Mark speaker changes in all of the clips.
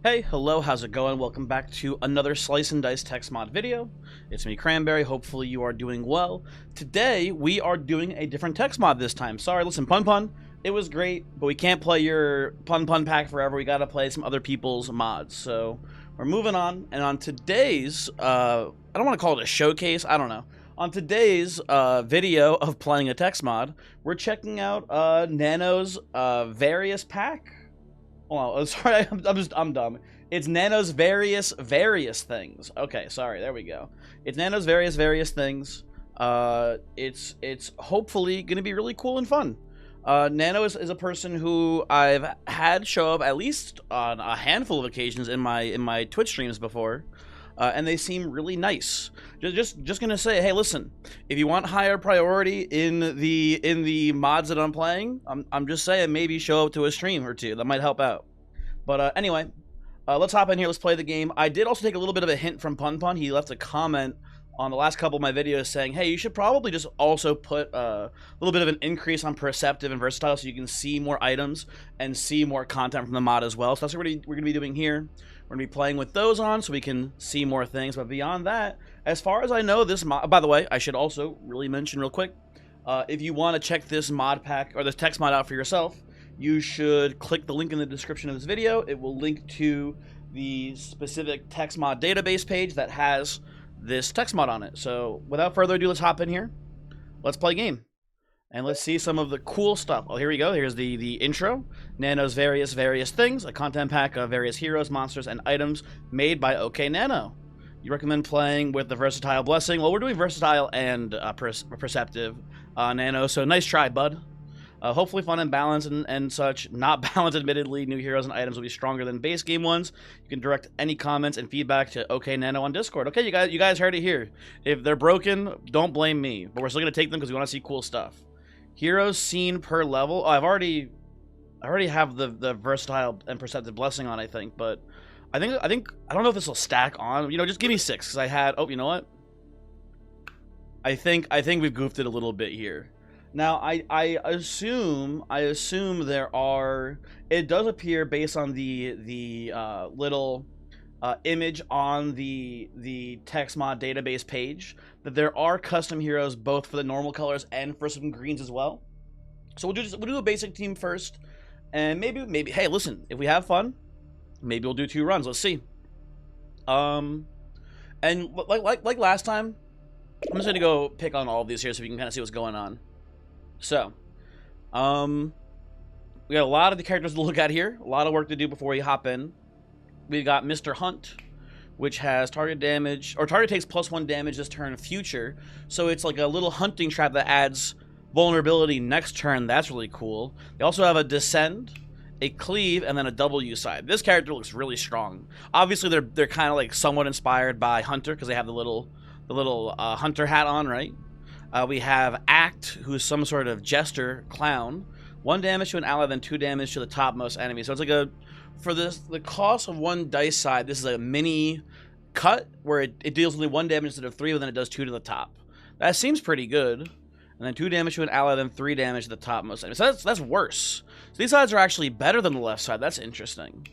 Speaker 1: Hey, hello, how's it going? Welcome back to another Slice and Dice Textmod video. It's me, Cranberry. Hopefully you are doing well. Today, we are doing a different Textmod this time. Sorry, listen, Pun, it was great, but we can't play your Pun pack forever. We gotta play some other people's mods. So, we're moving on, and on today's, I don't want to call it a showcase, I don't know. On today's video of playing a Textmod, we're checking out Nano's various pack. Oh, sorry, I'm dumb. It's Nano's various things. Okay, sorry, there we go. It's Nano's various things. It's hopefully gonna be really cool and fun. Nano is a person who I've had show up at least on a handful of occasions in my Twitch streams before. And they seem really nice. Just gonna say, hey, listen, if you want higher priority in the mods that I'm playing, I'm just saying maybe show up to a stream or two. That might help out. But anyway, let's hop in here. Let's play the game. I did also take a little bit of a hint from Pun. He left a comment on the last couple of my videos saying, hey, you should probably just also put a little bit of an increase on Perceptive and Versatile so you can see more items and see more content from the mod as well. So that's what we're going to be doing here. We're going to be playing with those on so we can see more things. But beyond that, as far as I know, this mod... By the way, I should also really mention real quick, if you want to check this mod pack or this text mod out for yourself, you should click the link in the description of this video. It will link to the specific text mod database page that has this text mod on it. So without further ado, let's hop in here. Let's play a game. And let's see some of the cool stuff. Oh, here we go. Here's the intro. Nano's various things. A content pack of various heroes, monsters, and items made by OK Nano. You recommend playing with the Versatile Blessing. Well, we're doing Versatile and Perceptive Nano, so nice try, bud. Hopefully fun and balanced and such. Not balanced, admittedly. New heroes and items will be stronger than base game ones. You can direct any comments and feedback to OK Nano on Discord. Okay, you guys heard it here. If they're broken, don't blame me. But we're still going to take them because we want to see cool stuff. Heroes seen per level. Oh, I already have the Versatile and Perceptive Blessing on, I think. But I don't know if this will stack on. You know, just give me 6 because I had... Oh, you know what? I think we've goofed it a little bit here. Now, I assume there are... It does appear based on the little image on the text mod database page that there are custom heroes both for the normal colors and for some greens as well. So we'll do a basic team first, and maybe hey, listen, if we have fun, maybe we'll do 2 runs. Let's see. And like last time, I'm just gonna go pick on all of these here so we can kind of see what's going on. So, we got a lot of the characters to look at here. A lot of work to do before we hop in. We've got Mr. Hunt, which has target damage, or target takes +1 damage this turn future. So it's like a little hunting trap that adds vulnerability next turn. That's really cool. They also have a Descend, a Cleave, and then a W side. This character looks really strong. Obviously, they're kind of like somewhat inspired by Hunter because they have the little Hunter hat on, right? We have Act, who's some sort of jester clown. 1 damage to an ally, then 2 damage to the topmost enemy. So it's like for the cost of 1 dice side, this is a mini cut where it deals only 1 damage instead of 3, but then it does 2 to the top. That seems pretty good. And then 2 damage to an ally, then 3 damage to the topmost enemy. So that's worse. So these sides are actually better than the left side. That's interesting.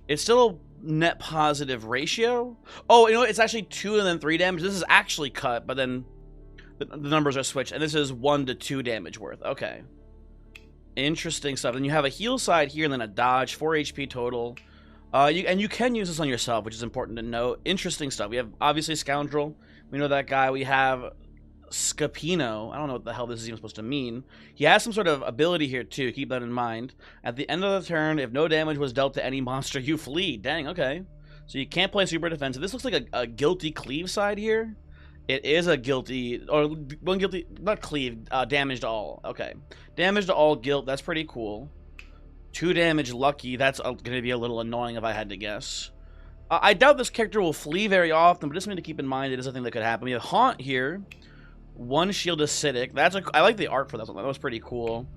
Speaker 1: It's still a net positive ratio. Oh, you know what? It's actually 2 and then 3 damage. This is actually cut, but then the numbers are switched, and this is 1 to 2 damage worth. Okay. Interesting stuff. Then you have a heal side here, and then a dodge, 4 HP total. You can use this on yourself, which is important to note. Interesting stuff. We have, obviously, Scoundrel. We know that guy. We have Scapino. I don't know what the hell this is even supposed to mean. He has some sort of ability here, too. Keep that in mind. At the end of the turn, if no damage was dealt to any monster, you flee. Dang, okay. So you can't play super defensive. This looks like a guilty cleave side here. It is a guilty, or 1 guilty, not cleave, damage to all. Okay. Damage to all guilt, that's pretty cool. 2 damage lucky, that's going to be a little annoying if I had to guess. I doubt this character will flee very often, but just something to keep in mind. It is a thing that could happen. We have Haunt here. 1 shield acidic. I like the art for that one. That was pretty cool.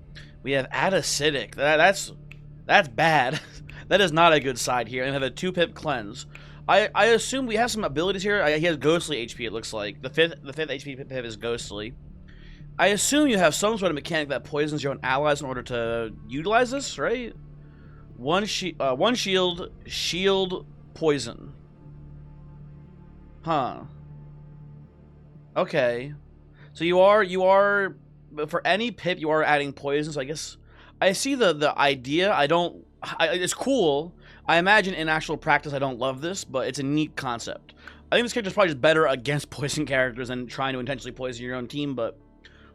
Speaker 1: We have add acidic. That's bad. That is not a good side here. And we have a 2-pip cleanse. I assume we have some abilities here. He has ghostly HP, it looks like. The fifth HP pip is ghostly. I assume you have some sort of mechanic that poisons your own allies in order to utilize this, right? One shield, shield, poison. Huh. Okay. So you are for any pip you are adding poison. So I guess I see the idea. It's cool. I imagine in actual practice I don't love this, but it's a neat concept. I think this character is probably just better against poison characters than trying to intentionally poison your own team, but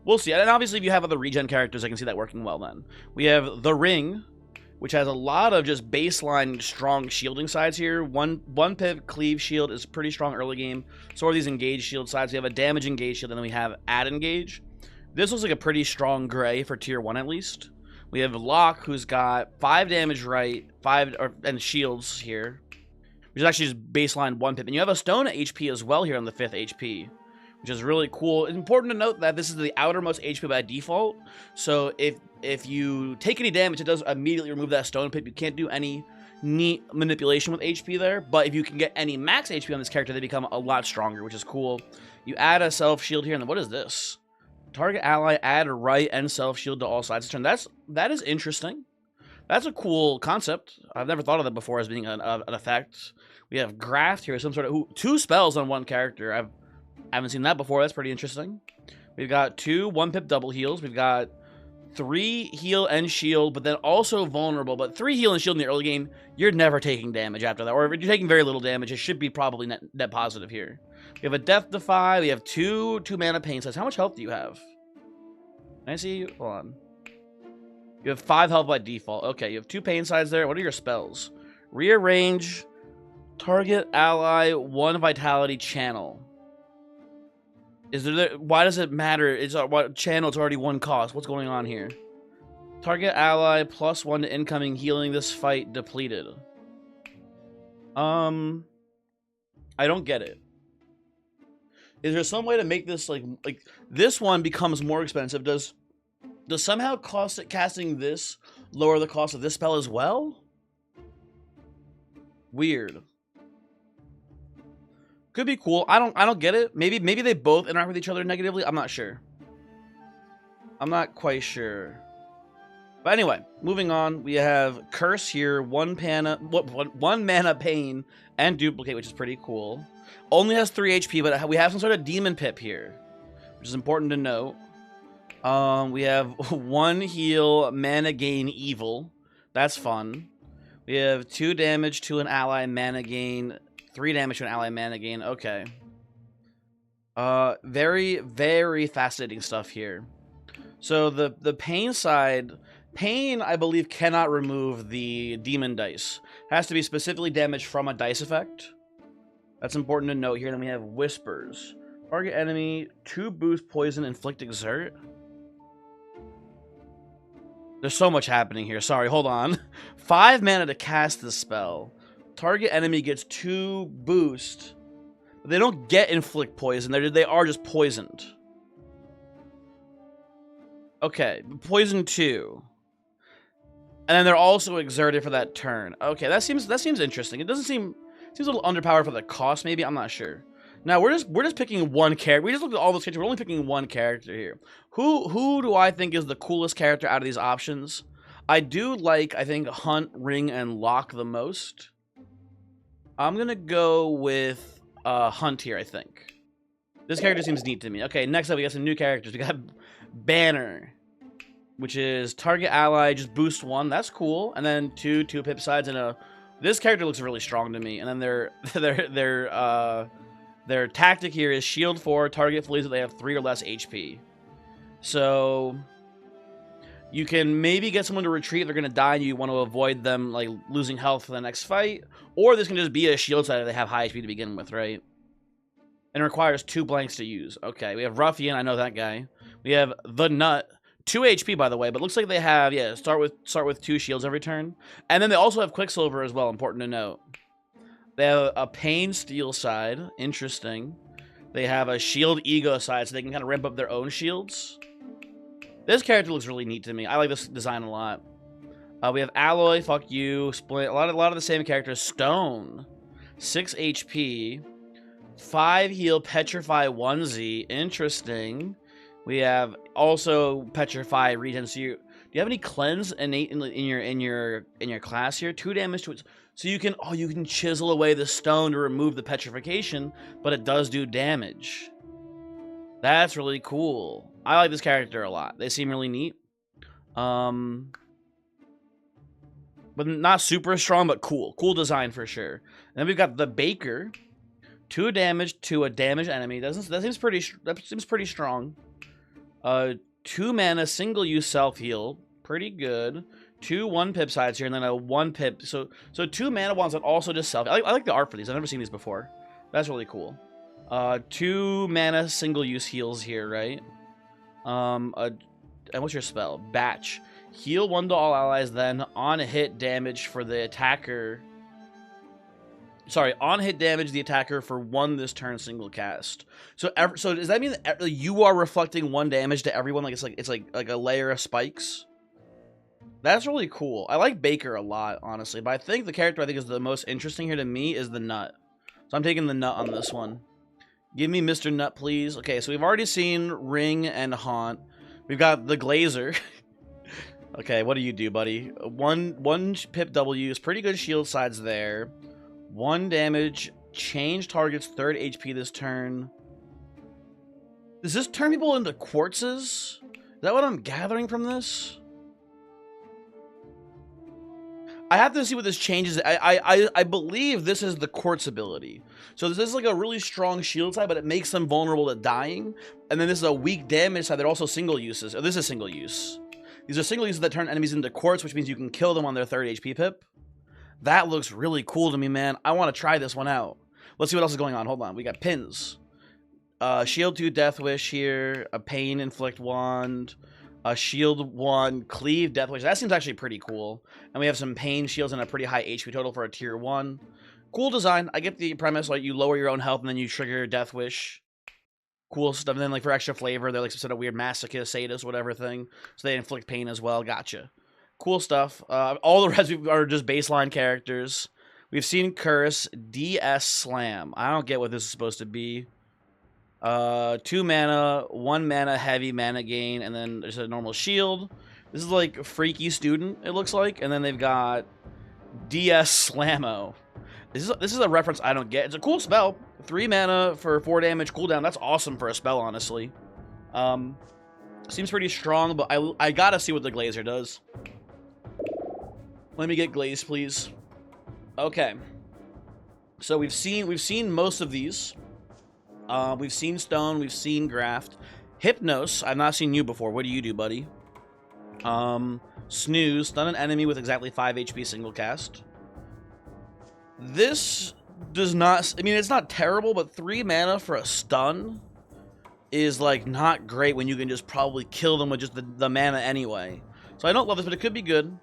Speaker 1: we'll see. And obviously if you have other regen characters, I can see that working well then. We have the Ring, which has a lot of just baseline strong shielding sides here. One pip cleave shield is pretty strong early game. So are these engage shield sides. We have a damage engage shield, and then we have add engage. This looks like a pretty strong gray for tier 1 at least. We have Locke, who's got 5 damage right, and shields here, which is actually just baseline 1 pip. And you have a stone HP as well here on the 5th HP, which is really cool. It's important to note that this is the outermost HP by default. So if you take any damage, it does immediately remove that stone pip. You can't do any neat manipulation with HP there. But if you can get any max HP on this character, they become a lot stronger, which is cool. You add a self shield here, and then what is this? Target ally, add right and self shield to all sides of turn. That is interesting. That's a cool concept. I've never thought of that before as being an effect. We have Graft here, some sort of 2 spells on one character. I haven't seen that before. That's pretty interesting. We've got 2 1-pip double heals. We've got 3 heal and shield, but then also vulnerable. But 3 heal and shield in the early game, you're never taking damage after that. Or if you're taking very little damage, it should be probably net positive here. We have a Death Defy. We have 2 mana pain size. How much health do you have? Can I see you? Hold on. You have 5 health by default. Okay, you have 2 pain sides there. What are your spells? Rearrange, target ally, 1 vitality channel. Why does it matter? It's what channel? It's already 1 cost. What's going on here? Target ally +1 to incoming healing. This fight depleted. I don't get it. Is there some way to make this like this one becomes more expensive? Does somehow casting this lower the cost of this spell as well? Weird. Could be cool. I don't get it. Maybe they both interact with each other negatively. I'm not sure. I'm not quite sure. But anyway, moving on. We have Curse here, 1 mana pain and duplicate, which is pretty cool. Only has 3 HP, but we have some sort of demon pip here, which is important to note. We have 1 heal, mana gain, evil. That's fun. We have 2 damage to an ally, mana gain. 3 damage to an ally, mana gain. Okay. Very, very fascinating stuff here. So the pain side, pain, I believe, cannot remove the demon dice. It has to be specifically damaged from a dice effect. That's important to note here. Then we have Whispers. Target enemy, 2 boost, poison, inflict, exert. There's so much happening here. Sorry, hold on. 5 mana to cast this spell. Target enemy gets 2 boost. But they don't get inflict poison. They are just poisoned. Okay, poison 2. And then they're also exerted for that turn. Okay, that seems interesting. It doesn't seems a little underpowered for the cost, maybe. I'm not sure. Now we're just picking one character. We just looked at all those characters. We're only picking one character here. Who do I think is the coolest character out of these options? I do like, I think, Hunt, Ring, and Locke the most. I'm gonna go with Hunt here, I think. This character seems neat to me. Okay, next up we got some new characters. We got Banner, which is target ally, just boost 1. That's cool. And then 2 pip sides and a. This character looks really strong to me. And then their tactic here is shield 4, target flees that they have 3 or less HP. So you can maybe get someone to retreat. They're gonna die, and you want to avoid them like losing health for the next fight. Or this can just be a shield side if they have high HP to begin with, right? And it requires 2 blanks to use. Okay, we have Ruffian. I know that guy. We have the Nut. 2 HP, by the way, but looks like they have, yeah, start with 2 shields every turn. And then they also have Quicksilver as well, important to note. They have a Pain Steel side, interesting. They have a Shield Ego side, so they can kind of ramp up their own shields. This character looks really neat to me. I like this design a lot. We have Alloy, fuck you, Splint, a lot of the same characters. Stone, 6 HP, 5 heal, Petrify 1Z, interesting. We have also Petrify regen. So do you have any cleanse innate in your class here? 2 damage to it. So you can chisel away the stone to remove the petrification, but it does do damage. That's really cool. I like this character a lot. They seem really neat. But not super strong, but cool. Cool design for sure. And then we've got the Baker. 2 damage to a damaged enemy. That seems pretty strong. 2 mana, single use self heal. Pretty good. 2 1-pip sides here, and then a 1-pip. So 2 mana ones that also just self. I like the art for these. I've never seen these before. That's really cool. 2 mana single use heals here, right? And what's your spell? Batch. Heal 1 to all allies, then on hit damage for the attacker. Sorry, on hit damage the attacker for 1 this turn single cast. So does that mean that you are reflecting 1 damage to everyone? Like it's like a layer of spikes. That's really cool. I like Baker a lot, honestly, but I think the character I think is the most interesting here to me is the Nut. So I'm taking the Nut on this one. Give me Mr. Nut, please. Okay, so we've already seen Ring and Haunt. We've got the Glazer. Okay, what do you do, buddy? One pip W is pretty good shield sides there. 1 damage. Change target's 3rd HP this turn. Does this turn people into quartzes? Is that what I'm gathering from this? I have to see what this changes. I believe this is the quartz ability. So this is like a really strong shield side, but it makes them vulnerable to dying. And then this is a weak damage side that also single uses. Oh, this is single use. These are single uses that turn enemies into quartz, which means you can kill them on their 3rd HP pip. That looks really cool to me, man. I want to try this one out. Let's see what else is going on. Hold on. We got pins. Shield 2 Death Wish here. A Pain Inflict Wand. A Shield 1 Cleave Death Wish. That seems actually pretty cool. And we have some Pain Shields and a pretty high HP total for a tier 1. Cool design. I get the premise, like you lower your own health and then you trigger Death Wish. Cool stuff. And then like for extra flavor, they're like some sort of weird masochist, sadist, whatever thing. So they inflict pain as well. Gotcha. Cool stuff. All the rest are just baseline characters. We've seen Curse, DS Slam. I don't get what this is supposed to be. 2 mana, 1 mana heavy mana gain, and then there's a normal shield. This is like Freaky Student, it looks like. And then they've got DS Slammo. This is a reference I don't get. It's a cool spell. 3 mana for 4 damage cooldown. That's awesome for a spell, honestly. Seems pretty strong, but I gotta see what the Glazer does. Let me get Glaze, please. Okay. So we've seen most of these. We've seen Stone, we've seen Graft. Hypnos, I've not seen you before. What do you do, buddy? Snooze, stun an enemy with exactly 5 HP single cast. This does not, I mean, it's not terrible, but 3 mana for a stun is like not great when you can just probably kill them with just the mana anyway. So I don't love this, but it could be good.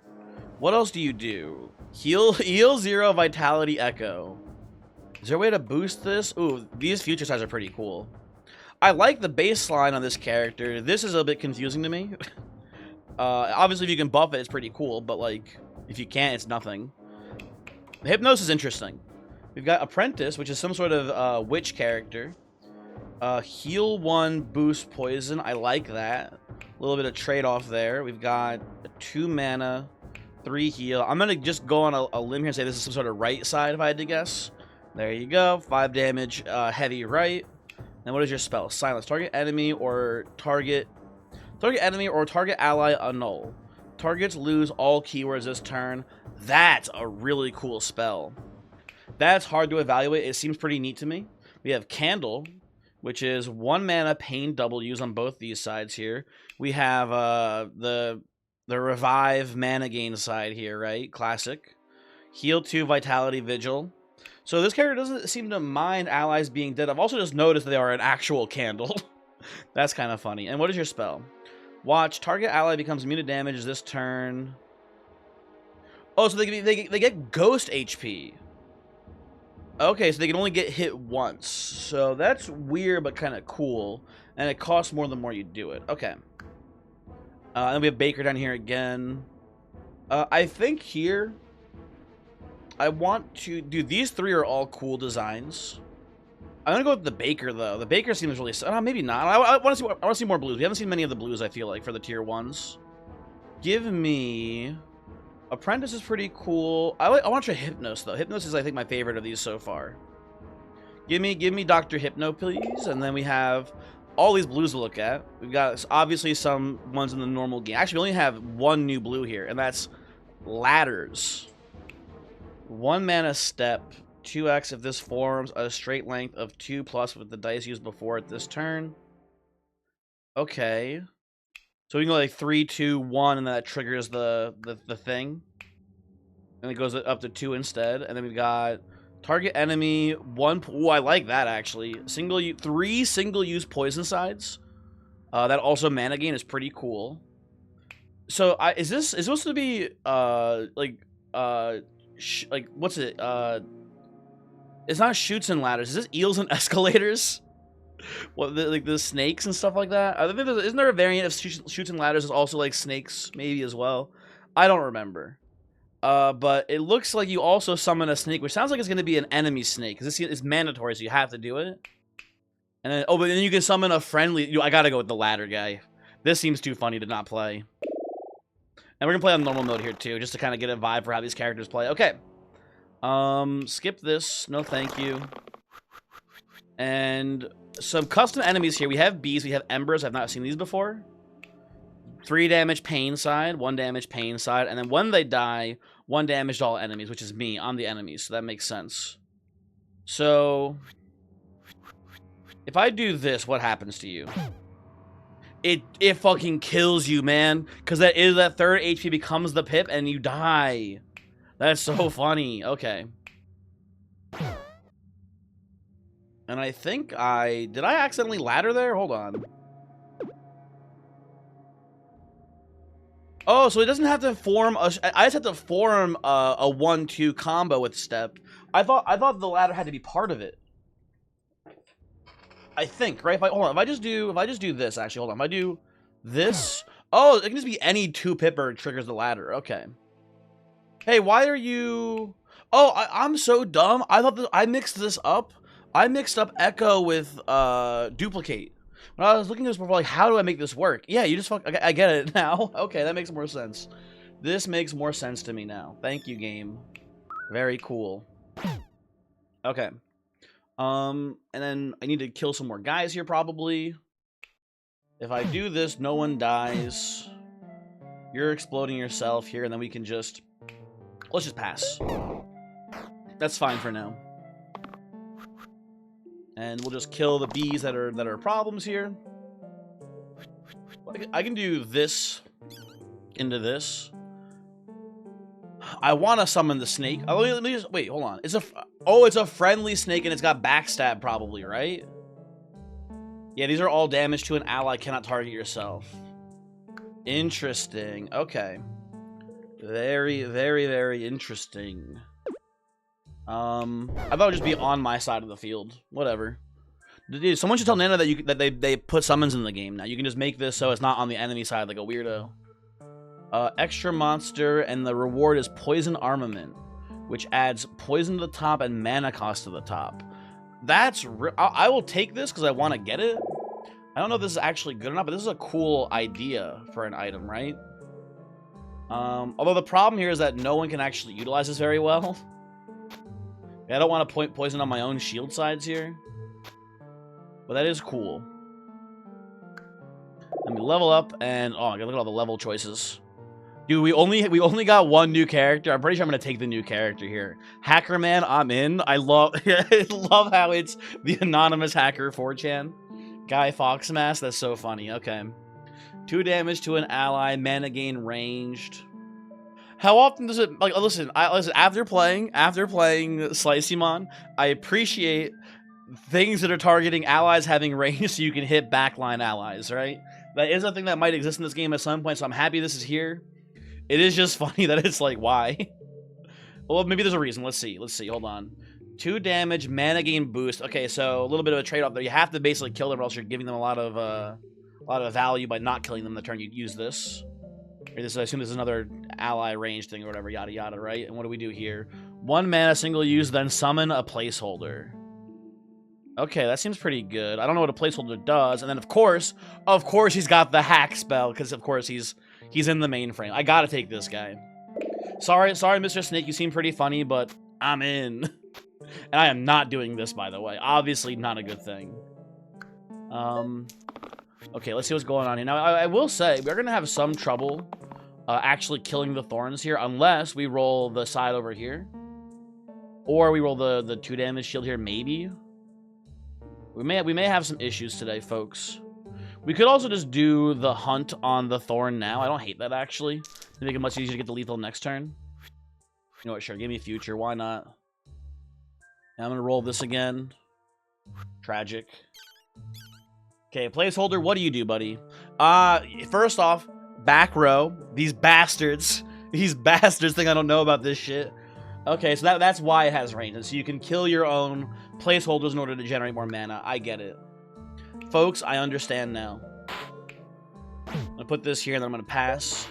Speaker 1: What else do you do? Heal 0 Vitality Echo. Is there a way to boost this? Ooh, these future sides are pretty cool. I like the baseline on this character. This is a bit confusing to me. Obviously, if you can buff it, it's pretty cool, but like, if you can't, it's nothing. Hypnos is interesting. We've got Apprentice, which is some sort of witch character. Heal 1, boost poison. I like that. A little bit of trade-off there. We've got 2 mana, 3 heal. I'm going to just go on a limb here and say this is some sort of right side, if I had to guess. There you go. 5 damage, heavy right. And what is your spell? Silence. Target enemy or target ally annul. Targets lose all keywords this turn. That's a really cool spell. That's hard to evaluate. It seems pretty neat to me. We have Candle, which is 1 mana pain W's on both these sides here. We have the revive mana gain side here, right? Classic. Heal 2 Vitality Vigil. So this character doesn't seem to mind allies being dead. I've also just noticed that they are an actual candle. That's kind of funny. And what is your spell? Watch, target ally becomes immune to damage this turn. Oh, so they get ghost HP. Okay, so they can only get hit once. So that's weird, but kind of cool. And it costs more the more you do it. Okay. And we have Baker down here again. I think here, I want to do, these 3 are all cool designs. I'm gonna go with the Baker though. The Baker seems really, maybe not. I want to see more blues. We haven't seen many of the blues. I feel like for the tier 1s. Give me... Apprentice is pretty cool. I want to try Hypnos, though. Hypnos is, I think, my favorite of these so far. Give me Dr. Hypno, please. And then we have all these blues to look at. We've got, obviously, some ones in the normal game. Actually, we only have one new blue here, and that's Ladders. 1 mana step. 2x if this forms a straight length of 2+ with the dice used before it this turn. Okay. So we can go like 3, 2, 1, and that triggers the thing. And it goes up to 2 instead. And then we've got target enemy, 1... Ooh, I like that, actually. 3 single-use poison sides. That also mana gain is pretty cool. So, is supposed to be, what's it? It's not chutes and ladders. Is this eels and escalators? What, like the snakes and stuff like that? Isn't there a variant of chutes and ladders that's also like snakes, maybe as well? I don't remember. But it looks like you also summon a snake, which sounds like it's going to be an enemy snake, because this is mandatory, so you have to do it. And then, but then you can summon a friendly... I gotta go with the ladder guy. This seems too funny to not play. And we're gonna play on normal mode here too, just to kind of get a vibe for how these characters play. Okay. Skip this. No, thank you. And some custom enemies here. We have bees. We have embers. I've not seen these before. 3 damage pain side, 1 damage pain side, and then when they die, 1 damage to all enemies, which is me. I'm the enemies, so that makes sense. So, if I do this, what happens to you? It fucking kills you, man. Because that 3rd HP becomes the pip, and you die. That's so funny. Okay. And I think did I accidentally ladder there? Hold on. Oh, so it doesn't have to form I just have to form a 1-2 combo with step. I thought the ladder had to be part of it. I think, right? Hold on, if I just do this, actually, hold on. If I do this, oh, it can just be any 2 pipper triggers the ladder. Okay. Hey, why are you... Oh, I'm so dumb. I thought that I mixed this up. I mixed up Echo with Duplicate. When I was looking at this before, like, how do I make this work? Yeah, you just I get it now. Okay, that makes more sense. This makes more sense to me now. Thank you, game. Very cool. Okay. And then I need to kill some more guys here, probably. If I do this, no one dies. You're exploding yourself here, and then we can just... Let's just pass. That's fine for now. And we'll just kill the bees that are problems here. I can do this into this. I want to summon the snake. Let me just wait. Hold on. It's a friendly snake and it's got backstab probably, right? Yeah, these are all damage to an ally. Cannot target yourself. Interesting. Okay. Very, very, very interesting. I thought it would just be on my side of the field. Whatever. Dude, someone should tell Nano that they put summons in the game now. You can just make this so it's not on the enemy side like a weirdo. Extra monster, and the reward is poison armament, which adds poison to the top and mana cost to the top. That's I will take this because I want to get it. I don't know if this is actually good or not, but this is a cool idea for an item, right? Although the problem here is that no one can actually utilize this very well. I don't want to point poison on my own shield sides here. But that is cool. Let me level up, and oh my god, look at all the level choices. Dude, we only got one new character. I'm pretty sure I'm gonna take the new character here. Hacker Man, I'm in. I love how it's the anonymous hacker 4chan. Guy Foxmask, that's so funny. Okay. 2 damage to an ally, mana gain ranged. How often does it, like, listen, after playing Slicymon, I appreciate things that are targeting allies having range so you can hit backline allies, right? That is a thing that might exist in this game at some point, so I'm happy this is here. It is just funny that it's like, why? Well, maybe there's a reason. Let's see, hold on. 2 damage, mana gain boost. Okay, so a little bit of a trade-off there. You have to basically kill them or else you're giving them a lot of value by not killing them the turn you use this. Or this, I assume this is another ally range thing or whatever, yada yada, right? And what do we do here? 1 mana, single use, then summon a placeholder. Okay, that seems pretty good. I don't know what a placeholder does. And then, of course, he's got the hack spell, because, of course, he's He's in the mainframe. I gotta take this guy. Sorry, Mr. Snake, you seem pretty funny, but I'm in. And I am not doing this, by the way. Obviously not a good thing. Okay, let's see what's going on here. Now, I will say, we're gonna have some trouble actually killing the thorns here, unless we roll the side over here. Or we roll the 2 damage shield here, maybe. We may have some issues today, folks. We could also just do the hunt on the thorn now. I don't hate that, actually. To make it much easier to get the lethal next turn. You know what, sure, give me future, why not? And I'm gonna roll this again. Tragic. Okay, placeholder, what do you do, buddy? First off, back row. These bastards. These bastards think I don't know about this shit. Okay, so that's why it has range. And so you can kill your own placeholders in order to generate more mana. I get it. Folks, I understand now. I'm gonna put this here and then I'm gonna pass.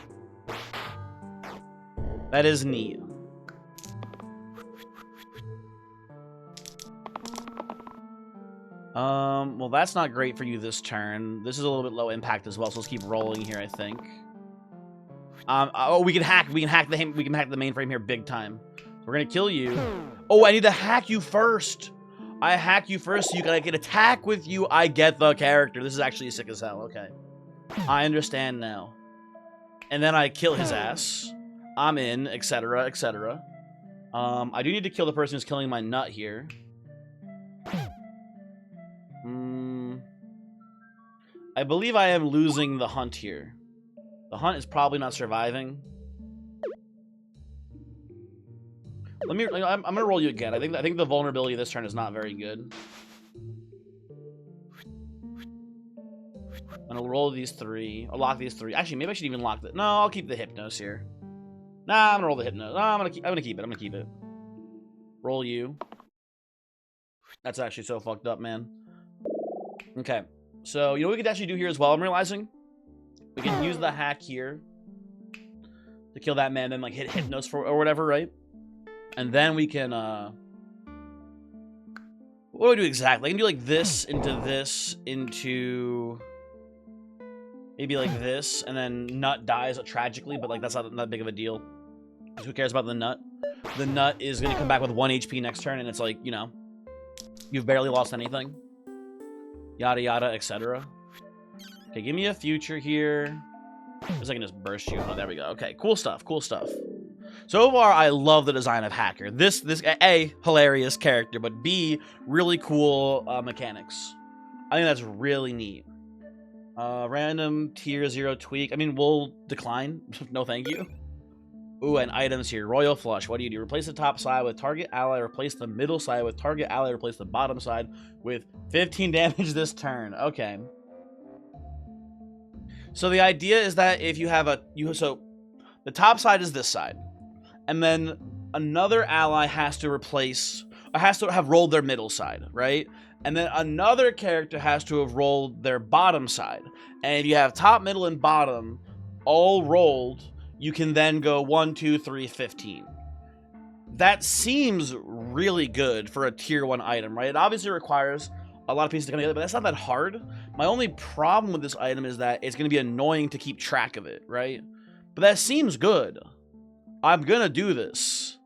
Speaker 1: That is neat. Well, that's not great for you this turn. This is a little bit low impact as well, so let's keep rolling here, I think. Oh, we can hack the mainframe here big time. We're gonna kill you. Oh, I need to hack you first. I hack you first so I can attack with you. I get the character. This is actually sick as hell. Okay. I understand now. And then I kill his ass. I'm in, etc., etc. I do need to kill the person who's killing my nut here. I believe I am losing the hunt here. The hunt is probably not surviving. I'm gonna roll you again. I think the vulnerability this turn is not very good. I'm gonna roll these 3. I'll lock these 3. Actually, maybe I should even lock the. No, I'll keep the Hypnos here. Nah, I'm gonna roll the Hypnos. No, I'm gonna keep it. Roll you. That's actually so fucked up, man. Okay. So, you know what we could actually do here as well, I'm realizing? We can use the hack here to kill that man, then like hit Hypnos for or whatever, right? And then we can what do I do exactly? I can do like this into maybe like this, and then Nut dies tragically, but like that's not that big of a deal. Who cares about the Nut? The Nut is gonna come back with 1 HP next turn, and it's like, you know, you've barely lost anything. Yada yada, etc. Okay, give me a future here. Because I can just burst you. Oh, there we go. Okay, cool stuff, cool stuff. So far, I love the design of Hacker. This A, hilarious character, but B, really cool mechanics. I think that's really neat. Random tier 0 tweak. I mean, we'll decline. No thank you. Ooh, and items here. Royal Flush. What do you do? Replace the top side with target ally. Replace the middle side with target ally. Replace the bottom side with 15 damage this turn. Okay. So the idea is that if you have so the top side is this side, and then another ally has to have rolled their middle side, right? And then another character has to have rolled their bottom side. And if you have top, middle, and bottom all rolled, you can then go 1, 2, 3, 15. That seems really good for a tier 1 item, right? It obviously requires a lot of pieces to come together, but that's not that hard. My only problem with this item is that it's going to be annoying to keep track of it, right? But that seems good. I'm going to do this.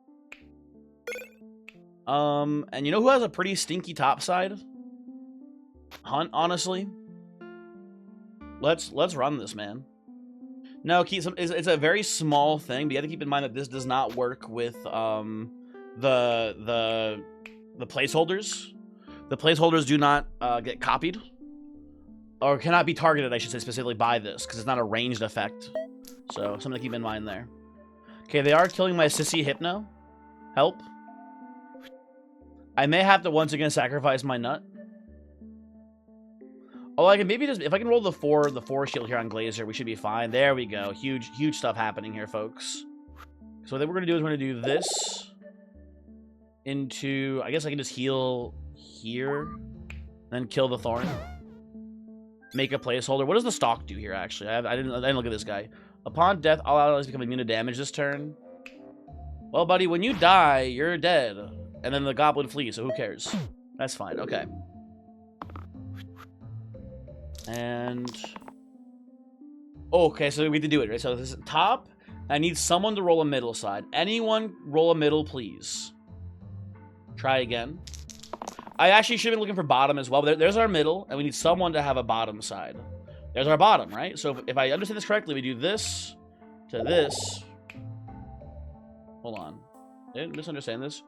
Speaker 1: And you know who has a pretty stinky top side? Hunt, honestly. Let's run this, man. No, it's a very small thing, but you have to keep in mind that this does not work with the placeholders. The placeholders do not get copied, or cannot be targeted, I should say, specifically by this, because it's not a ranged effect. So something to keep in mind there. Okay, they are killing my sissy Hypno. Help. I may have to once again sacrifice my Nut. Oh, I can maybe just, if I can roll the 4 shield here on Glazer, we should be fine. There we go. Huge stuff happening here, folks. So what we're gonna do is we're gonna do this into, I guess I can just heal here, then kill the Thorn. Make a placeholder. What does the stock do here, actually? I didn't look at this guy. Upon death, all allies become immune to damage this turn. Well, buddy, when you die, you're dead. And then the goblin flees, so who cares? That's fine, okay. And Okay, so we have to do it, right? So this is top. I need someone to roll a middle side. Anyone roll a middle, please. Try again. I actually should have been looking for bottom as well. But there's our middle, and we need someone to have a bottom side. There's our bottom, right? So if I understand this correctly, we do this to this. Hold on. I didn't misunderstand this.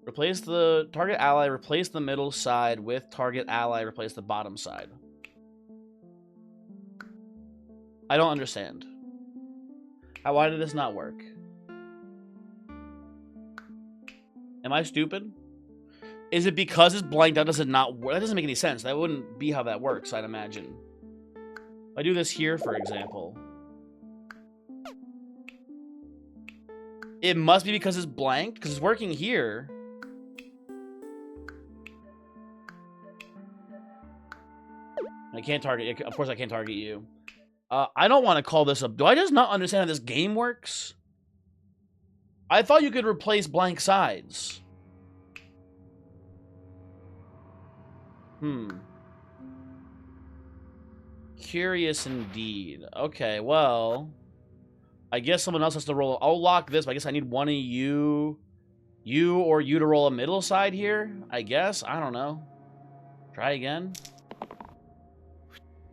Speaker 1: Replace the target ally, replace the middle side with target ally, replace the bottom side. I don't understand. Why did this not work? Am I stupid? Is it because it's blanked out? Does it not work? That doesn't make any sense. That wouldn't be how that works, I'd imagine. If I do this here, for example. It must be because it's blanked, because it's working here. I can't target you. Of course I can't target you. I don't want to call this up. Do I just not understand how this game works? I thought you could replace blank sides. Curious indeed. Okay, well, I guess someone else has to roll. I'll lock this, but I guess I need one of you or you to roll a middle side here, I guess. I don't know. Try again.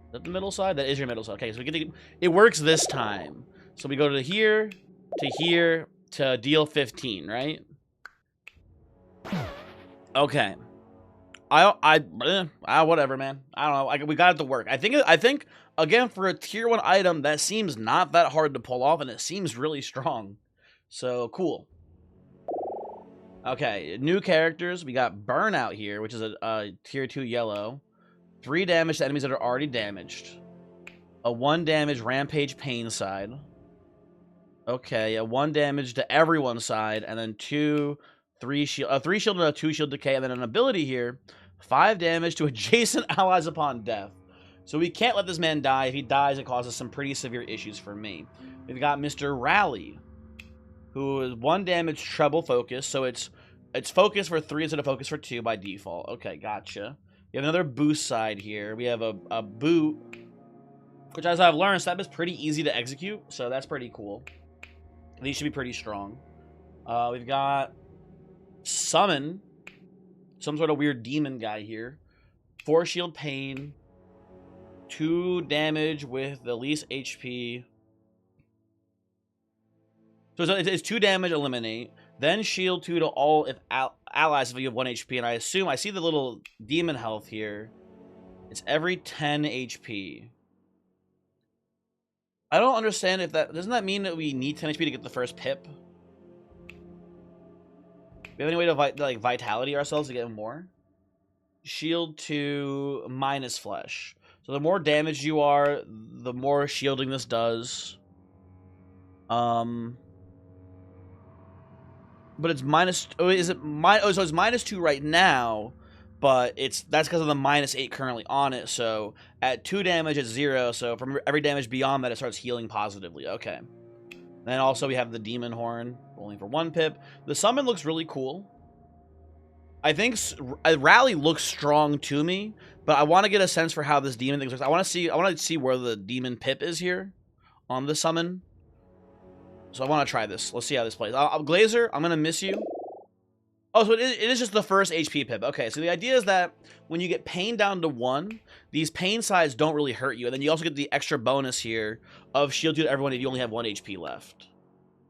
Speaker 1: Is that the middle side? That is your middle side. Okay, so we get to, it works this time. So we go to here to deal 15, right? Okay. Whatever, man. I don't know. We got it to work. I think again, for a tier 1 item, that seems not that hard to pull off, and it seems really strong. So cool. Okay, new characters. We got Burnout here, which is a tier 2 yellow. 3 damage to enemies that are already damaged. A 1 damage Rampage Pain side. Okay, a 1 damage to everyone's side, and then 3 shield and a 2 shield decay, and then an ability here, 5 damage to adjacent allies upon death. So we can't let this man die. If he dies, it causes some pretty severe issues for me. We've got Mr. Rally, who is 1 damage treble focus, so it's focus for 3 instead of focus for 2 by default. Okay, gotcha. We have another boost side here. We have a boot, which, as I've learned, Stab is pretty easy to execute, so that's pretty cool. These should be pretty strong. We've got Summon, some sort of weird demon guy here. 4 shield pain, 2 damage with the least HP. So it's 2 damage eliminate, then shield 2 to all if allies if you have 1 HP, and I assume I see the little demon health here. It's every 10 HP. I don't understand if that doesn't that mean that we need 10 HP to get the first pip? We have any way to like vitality ourselves to get more? Shield 2 minus flesh. So the more damaged you are, the more shielding this does. But it's minus. Oh, is it minus? Oh, so it's -2 right now, but that's because of the -8 currently on it. So at 2 damage, it's 0. So from every damage beyond that, it starts healing positively. Okay. Then also we have the demon horn rolling for 1 pip. The summon looks really cool. I think Rally looks strong to me, but I want to get a sense for how this demon thing works. I want to see where the demon pip is here on the summon. So I want to try this. Let's see how this plays. Glazer, I'm going to miss you. Oh, so it is just the first HP pip. Okay, so the idea is that when you get pain down to 1, these pain sides don't really hurt you. And then you also get the extra bonus here of shield 2 to everyone if you only have 1 HP left.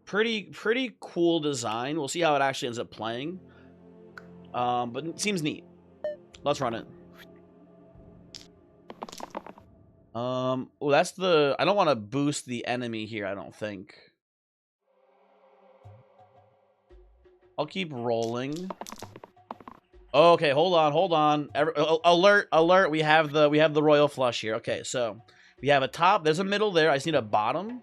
Speaker 1: Pretty cool design. We'll see how it actually ends up playing. But it seems neat. Let's run it. Oh, that's the... I don't want to boost the enemy here, I don't think. I'll keep rolling. Okay, hold on. Alert! We have the royal flush here. Okay, so we have a top. There's a middle there. I just need a bottom.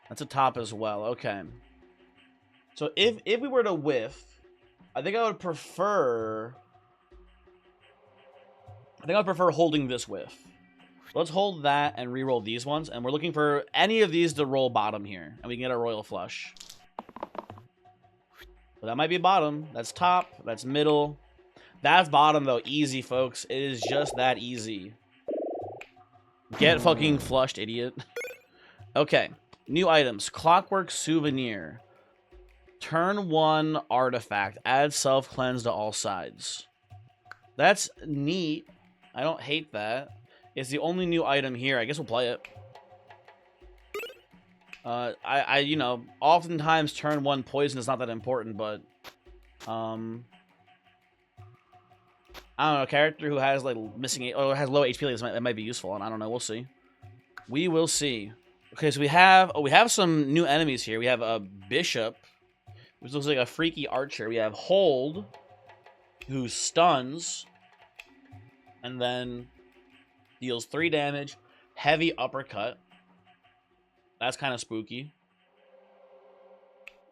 Speaker 1: That's a top as well. Okay. So if we were to whiff, I think I would prefer holding this whiff. Let's hold that and re-roll these ones, and we're looking for any of these to roll bottom here, and we can get a royal flush. So that might be bottom. That's top. That's middle. That's bottom, though. Easy, folks. It is just that easy. Get fucking flushed, idiot. Okay. New items. Clockwork Souvenir. Turn 1 artifact. Add self-cleanse to all sides. That's neat. I don't hate that. It's the only new item here. I guess we'll play it. You know, oftentimes turn 1 poison is not that important, but I don't know, a character who has like or has low HP like this that might be useful, and I don't know, we'll see. We will see. Okay, so we have some new enemies here. We have a bishop, which looks like a freaky archer. We have hold, who stuns, and then deals 3 damage. Heavy uppercut. That's kind of spooky.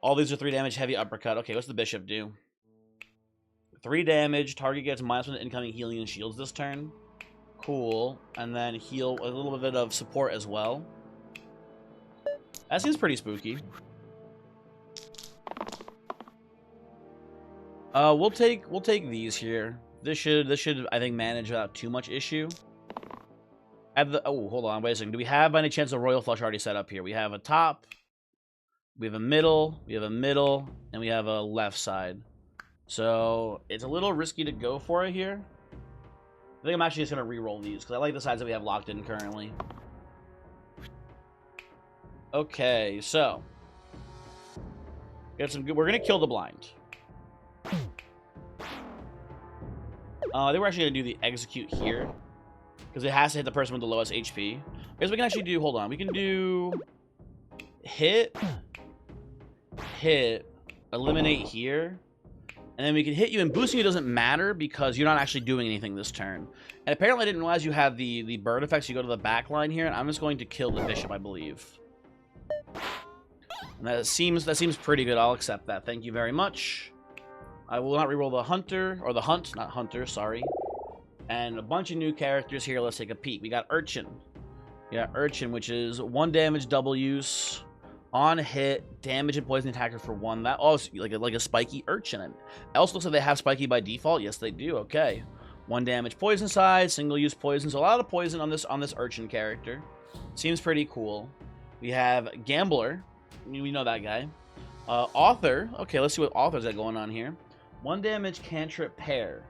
Speaker 1: All these are 3 damage, heavy uppercut. Okay, what's the bishop do? 3 damage. Target gets -1 incoming healing and shields this turn. Cool. And then heal a little bit of support as well. That seems pretty spooky. We'll take these here. This should I think manage without too much issue. Hold on, wait a second. Do we have by any chance a royal flush already set up here? We have a top, we have a middle, and we have a left side. So it's a little risky to go for it here. I think I'm actually just gonna re-roll these because I like the sides that we have locked in currently. Okay, so we're gonna kill the blind. I think we're actually gonna do the execute here because it has to hit the person with the lowest HP. I guess we can actually do. Hold on, we can do hit, eliminate here, and then we can hit you. And boosting you doesn't matter because you're not actually doing anything this turn. And apparently, I didn't realize you have the bird effects. You go to the back line here, and I'm just going to kill the bishop, I believe. And that seems pretty good. I'll accept that. Thank you very much. I will not reroll the hunter, or the hunt, not hunter, sorry. And a bunch of new characters here. Let's take a peek. We got Urchin. Yeah, Urchin, which is 1 damage, double use. On hit, damage and poison attacker for 1. That also like a spiky Urchin. It also looks like they have spiky by default. Yes, they do. Okay. 1 damage poison side, single use poison. So a lot of poison on this Urchin character. Seems pretty cool. We have Gambler. We know that guy. Author. Okay, let's see what Author's got going on here. 1 damage cantrip pair.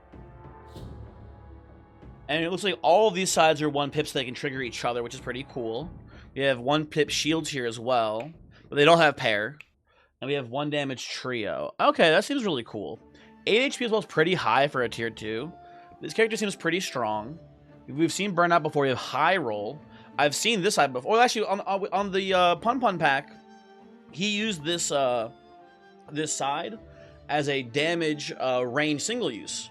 Speaker 1: And it looks like all of these sides are 1 pip so they can trigger each other, which is pretty cool. We have 1 pip shields here as well, but they don't have pair. And we have 1 damage trio. Okay, that seems really cool. 8 HP as well is pretty high for a tier 2. This character seems pretty strong. We've seen Burnout before. We have high roll. I've seen this side before. Well, actually, on the Pun pack, he used this this side as a damage range single use.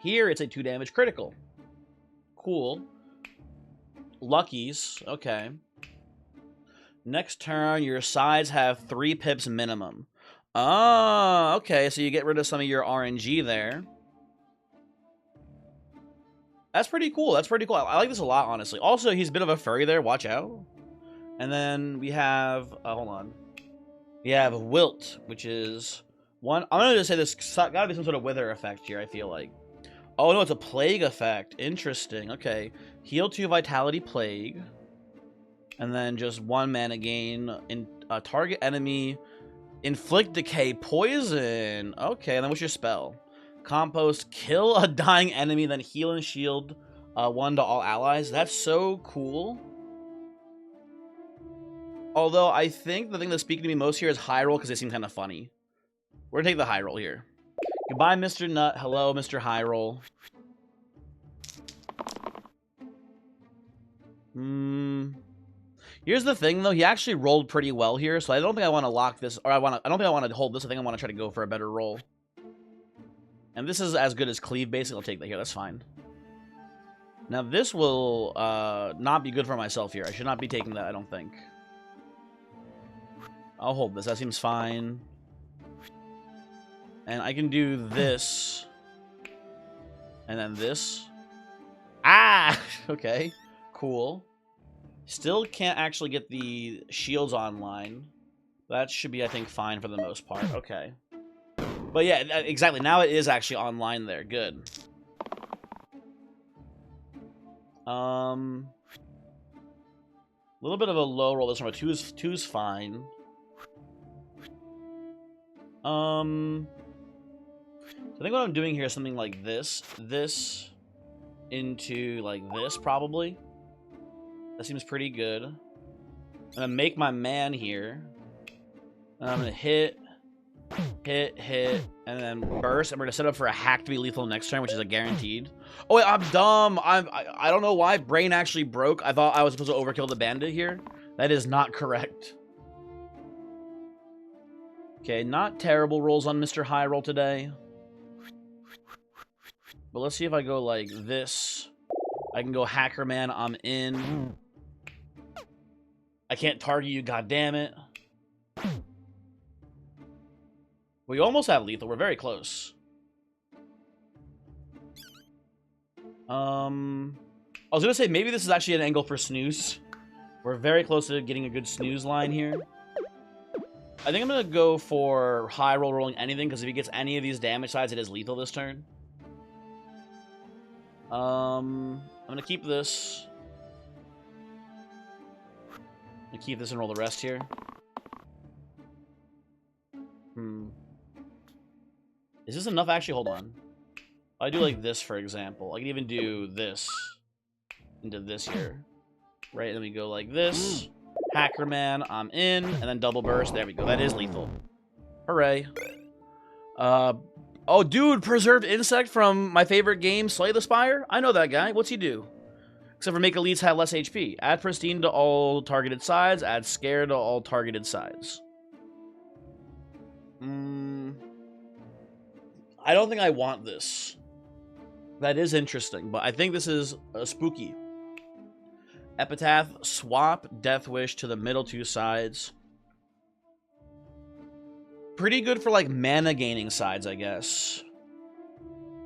Speaker 1: Here, it's a 2 damage critical. Cool. Luckies. Okay. Next turn, your sides have 3 pips minimum. Oh, okay. So you get rid of some of your RNG there. That's pretty cool. That's pretty cool. I like this a lot, honestly. Also, he's a bit of a furry there. Watch out. And then we have... hold on. We have Wilt, which is... I'm going to just say this gotta be some sort of wither effect here, I feel like. Oh, no, it's a plague effect. Interesting. Okay. Heal 2 vitality plague. And then just 1 mana gain. Target enemy. Inflict decay poison. Okay, and then what's your spell? Compost. Kill a dying enemy, then heal and shield 1 to all allies. That's so cool. Although I think the thing that's speaking to me most here is high roll because they seem kind of funny. We're gonna take the high roll here. Goodbye, Mr. Nut. Hello, Mr. High Roll. Here's the thing, though. He actually rolled pretty well here, so I don't think I want to lock this, or I don't think I want to hold this. I think I want to try to go for a better roll. And this is as good as Cleave, basically. I'll take that here. That's fine. Now, this will not be good for myself here. I should not be taking that, I don't think. I'll hold this. That seems fine. And I can do this. And then this. Ah! Okay. Cool. Still can't actually get the shields online. That should be, I think, fine for the most part. Okay. But yeah, exactly. Now it is actually online there. Good. little bit of a low roll. This one, two's fine. I think what I'm doing here is something like this. This into like this, probably. That seems pretty good. I'm gonna make my man here. And I'm gonna hit, and then burst. And we're gonna set up for a hack to be lethal next turn, which is a guaranteed. Oh wait, I'm dumb. I don't know why. Brain actually broke. I thought I was supposed to overkill the bandit here. That is not correct. Okay, not terrible rolls on Mr. High Roll today. But let's see if I go like this. I can go Hacker Man, I'm in. I can't target you, goddammit. We almost have lethal, we're very close. I was gonna say maybe this is actually an angle for snooze. We're very close to getting a good snooze line here. I think I'm gonna go for high roll rolling anything, because if he gets any of these damage sides, it is lethal this turn. I'm gonna keep this. I'm gonna keep this and roll the rest here. Is this enough? Actually, hold on. I do like this, for example. I can even do this into this here. Right, then we go like this. Hacker Man, I'm in, and then double burst. There we go. That is lethal. Hooray. Oh, dude, preserved insect from my favorite game, Slay the Spire? I know that guy. What's he do? Except for make elites have less HP. Add pristine to all targeted sides. Add scare to all targeted sides. I don't think I want this. That is interesting, but I think this is spooky. Epitaph, swap Death Wish to the middle two sides. Pretty good for, like, mana gaining sides, I guess.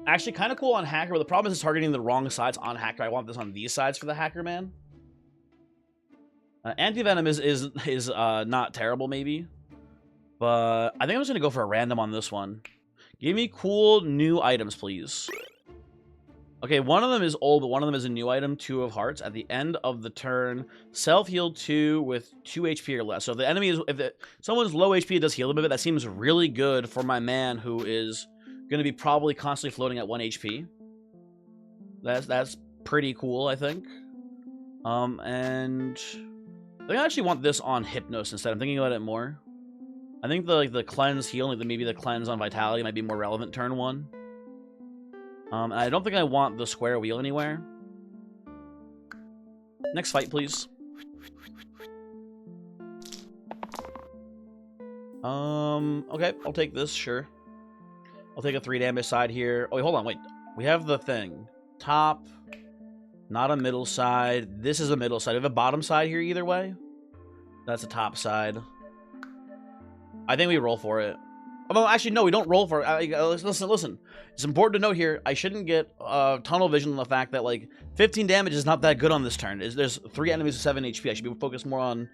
Speaker 1: Actually, kind of cool on Hacker, but the problem is it's targeting the wrong sides on Hacker. I want this on these sides for the Hacker Man. Anti-Venom is not terrible, maybe. But I think I'm just going to go for a random on this one. Give me cool new items, please. Okay, one of them is old, but one of them is a new item, 2 of Hearts. At the end of the turn, self-heal 2 with 2 HP or less. So if the enemy is, someone's low HP, it does heal a bit. That seems really good for my man who is going to be probably constantly floating at 1 HP. That's pretty cool, I think. And I think I actually want this on Hypnos instead. I'm thinking about it more. I think the cleanse heal, maybe the cleanse on Vitality might be more relevant turn 1. And I don't think I want the square wheel anywhere. Next fight, please. Okay, I'll take this, sure. I'll take a 3 damage side here. Oh, wait, hold on, wait. We have the thing. Top, not a middle side. This is a middle side. We have a bottom side here either way. That's a top side. I think we roll for it. Oh, actually, no, we don't roll for it. Listen. It's important to note here, I shouldn't get tunnel vision on the fact that, like, 15 damage is not that good on this turn. There's 3 enemies with 7 HP. I should be focused more on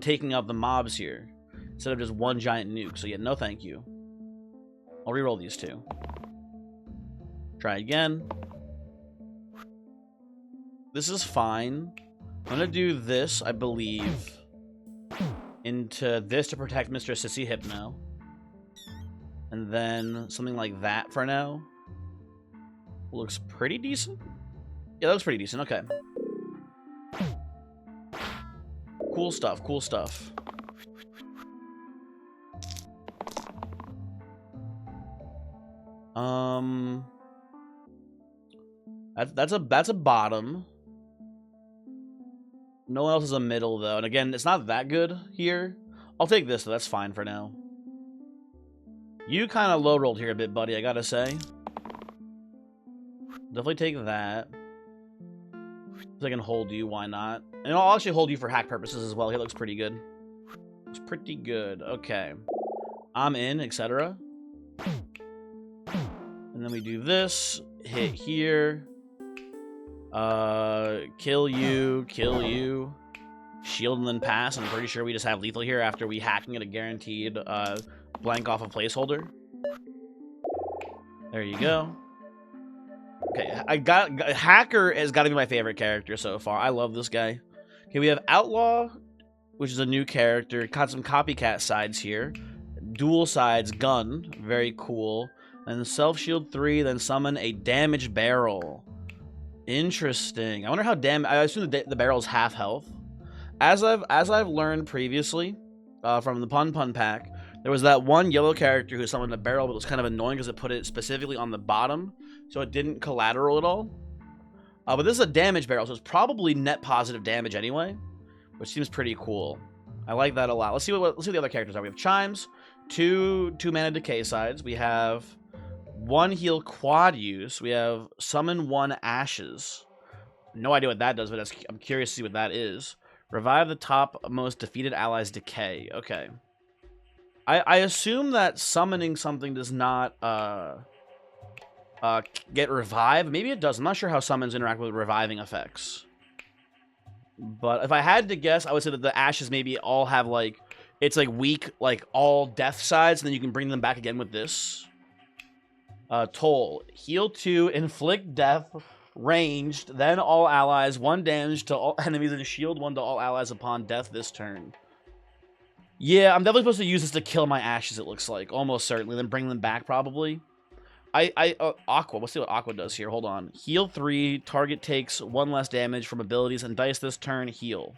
Speaker 1: taking out the mobs here instead of just one giant nuke. So, yeah, no thank you. I'll reroll these 2. Try again. This is fine. I'm going to do this, I believe, into this to protect Mr. Sissy Hypno. And then something like that for now. Looks pretty decent. Yeah, that looks pretty decent. Okay. Cool stuff. Cool stuff. That's a bottom. No one else is a middle though, and again, it's not that good here. I'll take this though. That's fine for now. You kind of low rolled here a bit, buddy. I gotta say. Definitely take that. If I can hold you, why not? And I'll actually hold you for hack purposes as well. He looks pretty good. Looks pretty good. Okay. I'm in, etc. And then we do this. Hit here. Kill you. Kill you. Shield and then pass. I'm pretty sure we just have lethal here after we hacking it a guaranteed blank off a placeholder. There you go. Okay, Hacker has got to be my favorite character so far. I love this guy. Okay, we have Outlaw, which is a new character. Got some copycat sides here. Dual sides, gun, very cool. And self-shield 3, then summon a damaged barrel. Interesting. I wonder how I assume the barrel's half health. As I've learned previously, from the Pun Pun pack, there was that one yellow character who summoned a barrel, but it was kind of annoying because it put it specifically on the bottom, so it didn't collateral at all. But this is a damage barrel, so it's probably net positive damage anyway, which seems pretty cool. I like that a lot. Let's see what the other characters are. We have Chimes, two mana decay sides. We have 1 heal quad use. We have summon 1 ashes. No idea what that does, but I'm curious to see what that is. Revive the topmost defeated allies decay. Okay. I assume that summoning something does not get revived. Maybe it does. I'm not sure how summons interact with reviving effects. But if I had to guess, I would say that the ashes maybe all have like, it's like weak, like all death sides, and then you can bring them back again with this. Toll. Heal 2, inflict death, ranged, then all allies, 1 damage to all enemies, and shield 1 to all allies upon death this turn. Yeah, I'm definitely supposed to use this to kill my ashes, it looks like. Almost certainly. Then bring them back, probably. Aqua. Let's see what Aqua does here. Hold on. Heal 3. Target takes 1 less damage from abilities, and dice this turn, heal.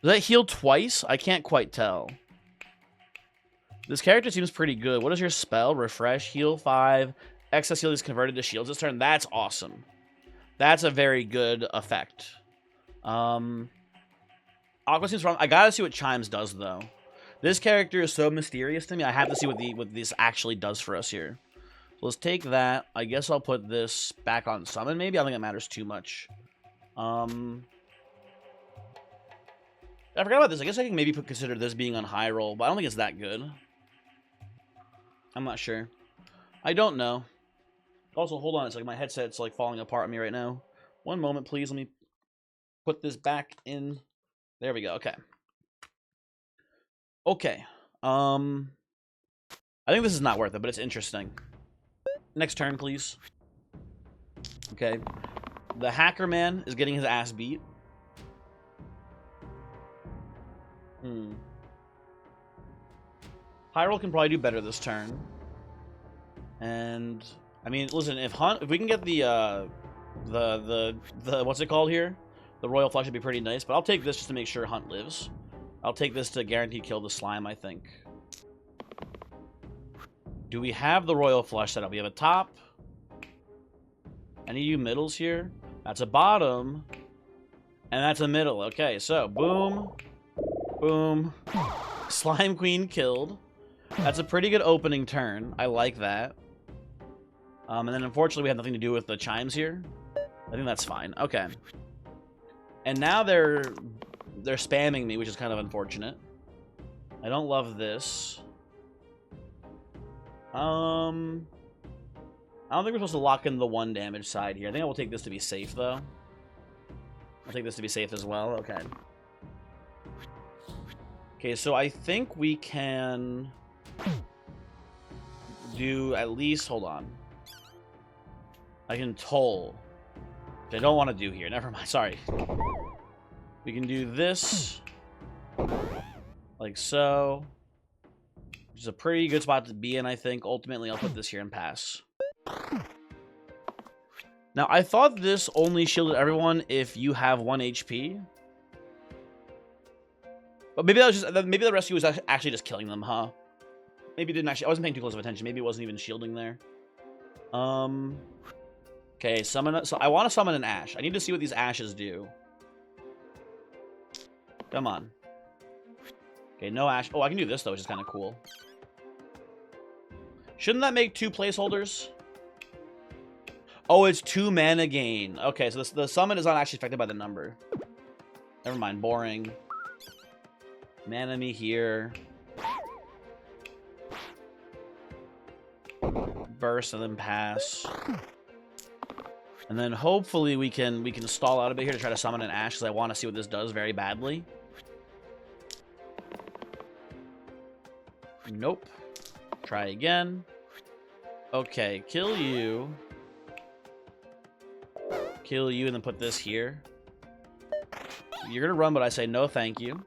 Speaker 1: Does that heal twice? I can't quite tell. This character seems pretty good. What is your spell? Refresh. Heal 5. Excess heal is converted to shields this turn. That's awesome. That's a very good effect. Aqua seems wrong. I gotta see what Chimes does, though. This character is so mysterious to me. I have to see what this actually does for us here. So let's take that. I guess I'll put this back on summon, maybe? I don't think it matters too much. I forgot about this. I guess I can maybe consider this being on high roll, but I don't think it's that good. I'm not sure. I don't know. Also, hold on. It's like my headset's like falling apart on me right now. One moment, please. Let me put this back in. There we go. Okay. Okay. I think this is not worth it, but it's interesting. Next turn, please. Okay. The Hacker Man is getting his ass beat. Hyrule can probably do better this turn. And I mean, listen, if we can get the what's it called here? The Royal Flush would be pretty nice, but I'll take this just to make sure Hunt lives. I'll take this to guarantee kill the slime, I think. Do we have the Royal Flush set up? We have a top. Any of you middles here? That's a bottom. And that's a middle. Okay, so boom. Boom. Slime Queen killed. That's a pretty good opening turn. I like that. And then unfortunately we have nothing to do with the chimes here. I think that's fine. Okay. And now they're spamming me, which is kind of unfortunate. I don't love this. I don't think we're supposed to lock in the 1 damage side here. I think I will take this to be safe, though. I'll take this to be safe as well. Okay. Okay, so I think we can do at least... Hold on. I can toll. Which I don't want to do here. Never mind. Sorry. We can do this. Like so. Which is a pretty good spot to be in, I think. Ultimately, I'll put this here and pass. Now, I thought this only shielded everyone if you have 1 HP. But maybe that was just... Maybe the rescue was actually just killing them, huh? Maybe it didn't actually... I wasn't paying too close of attention. Maybe it wasn't even shielding there. Okay, summon... So I want to summon an Ash. I need to see what these Ashes do. Come on. Okay, no Ash. Oh, I can do this, though, which is kind of cool. Shouldn't that make 2 placeholders? Oh, it's 2 mana gain. Okay, so the summon is not actually affected by the number. Never mind, boring. Mana me here. Burst and then pass. And then hopefully we can stall out a bit here to try to summon an Ash, because I want to see what this does very badly. Nope. Try again. Okay, kill you. Kill you and then put this here. You're gonna run, but I say no thank you.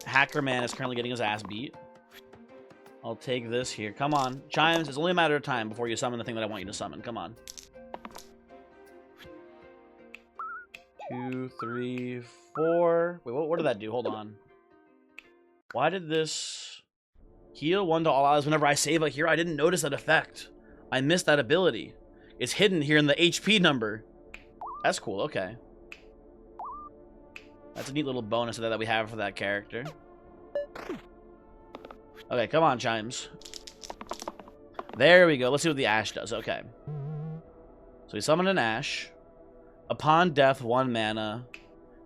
Speaker 1: Hacker Man is currently getting his ass beat. I'll take this here. Come on. Chimes, it's only a matter of time before you summon the thing that I want you to summon. Come on. 2, 3, 4. Wait, what did that do? Hold on. Why did this heal 1 to all allies whenever I save a hero? I didn't notice that effect. I missed that ability. It's hidden here in the HP number. That's cool. Okay. That's a neat little bonus that we have for that character. Okay, come on, Chimes. There we go. Let's see what the Ash does. Okay. So we summon an Ash. Upon death, 1 mana.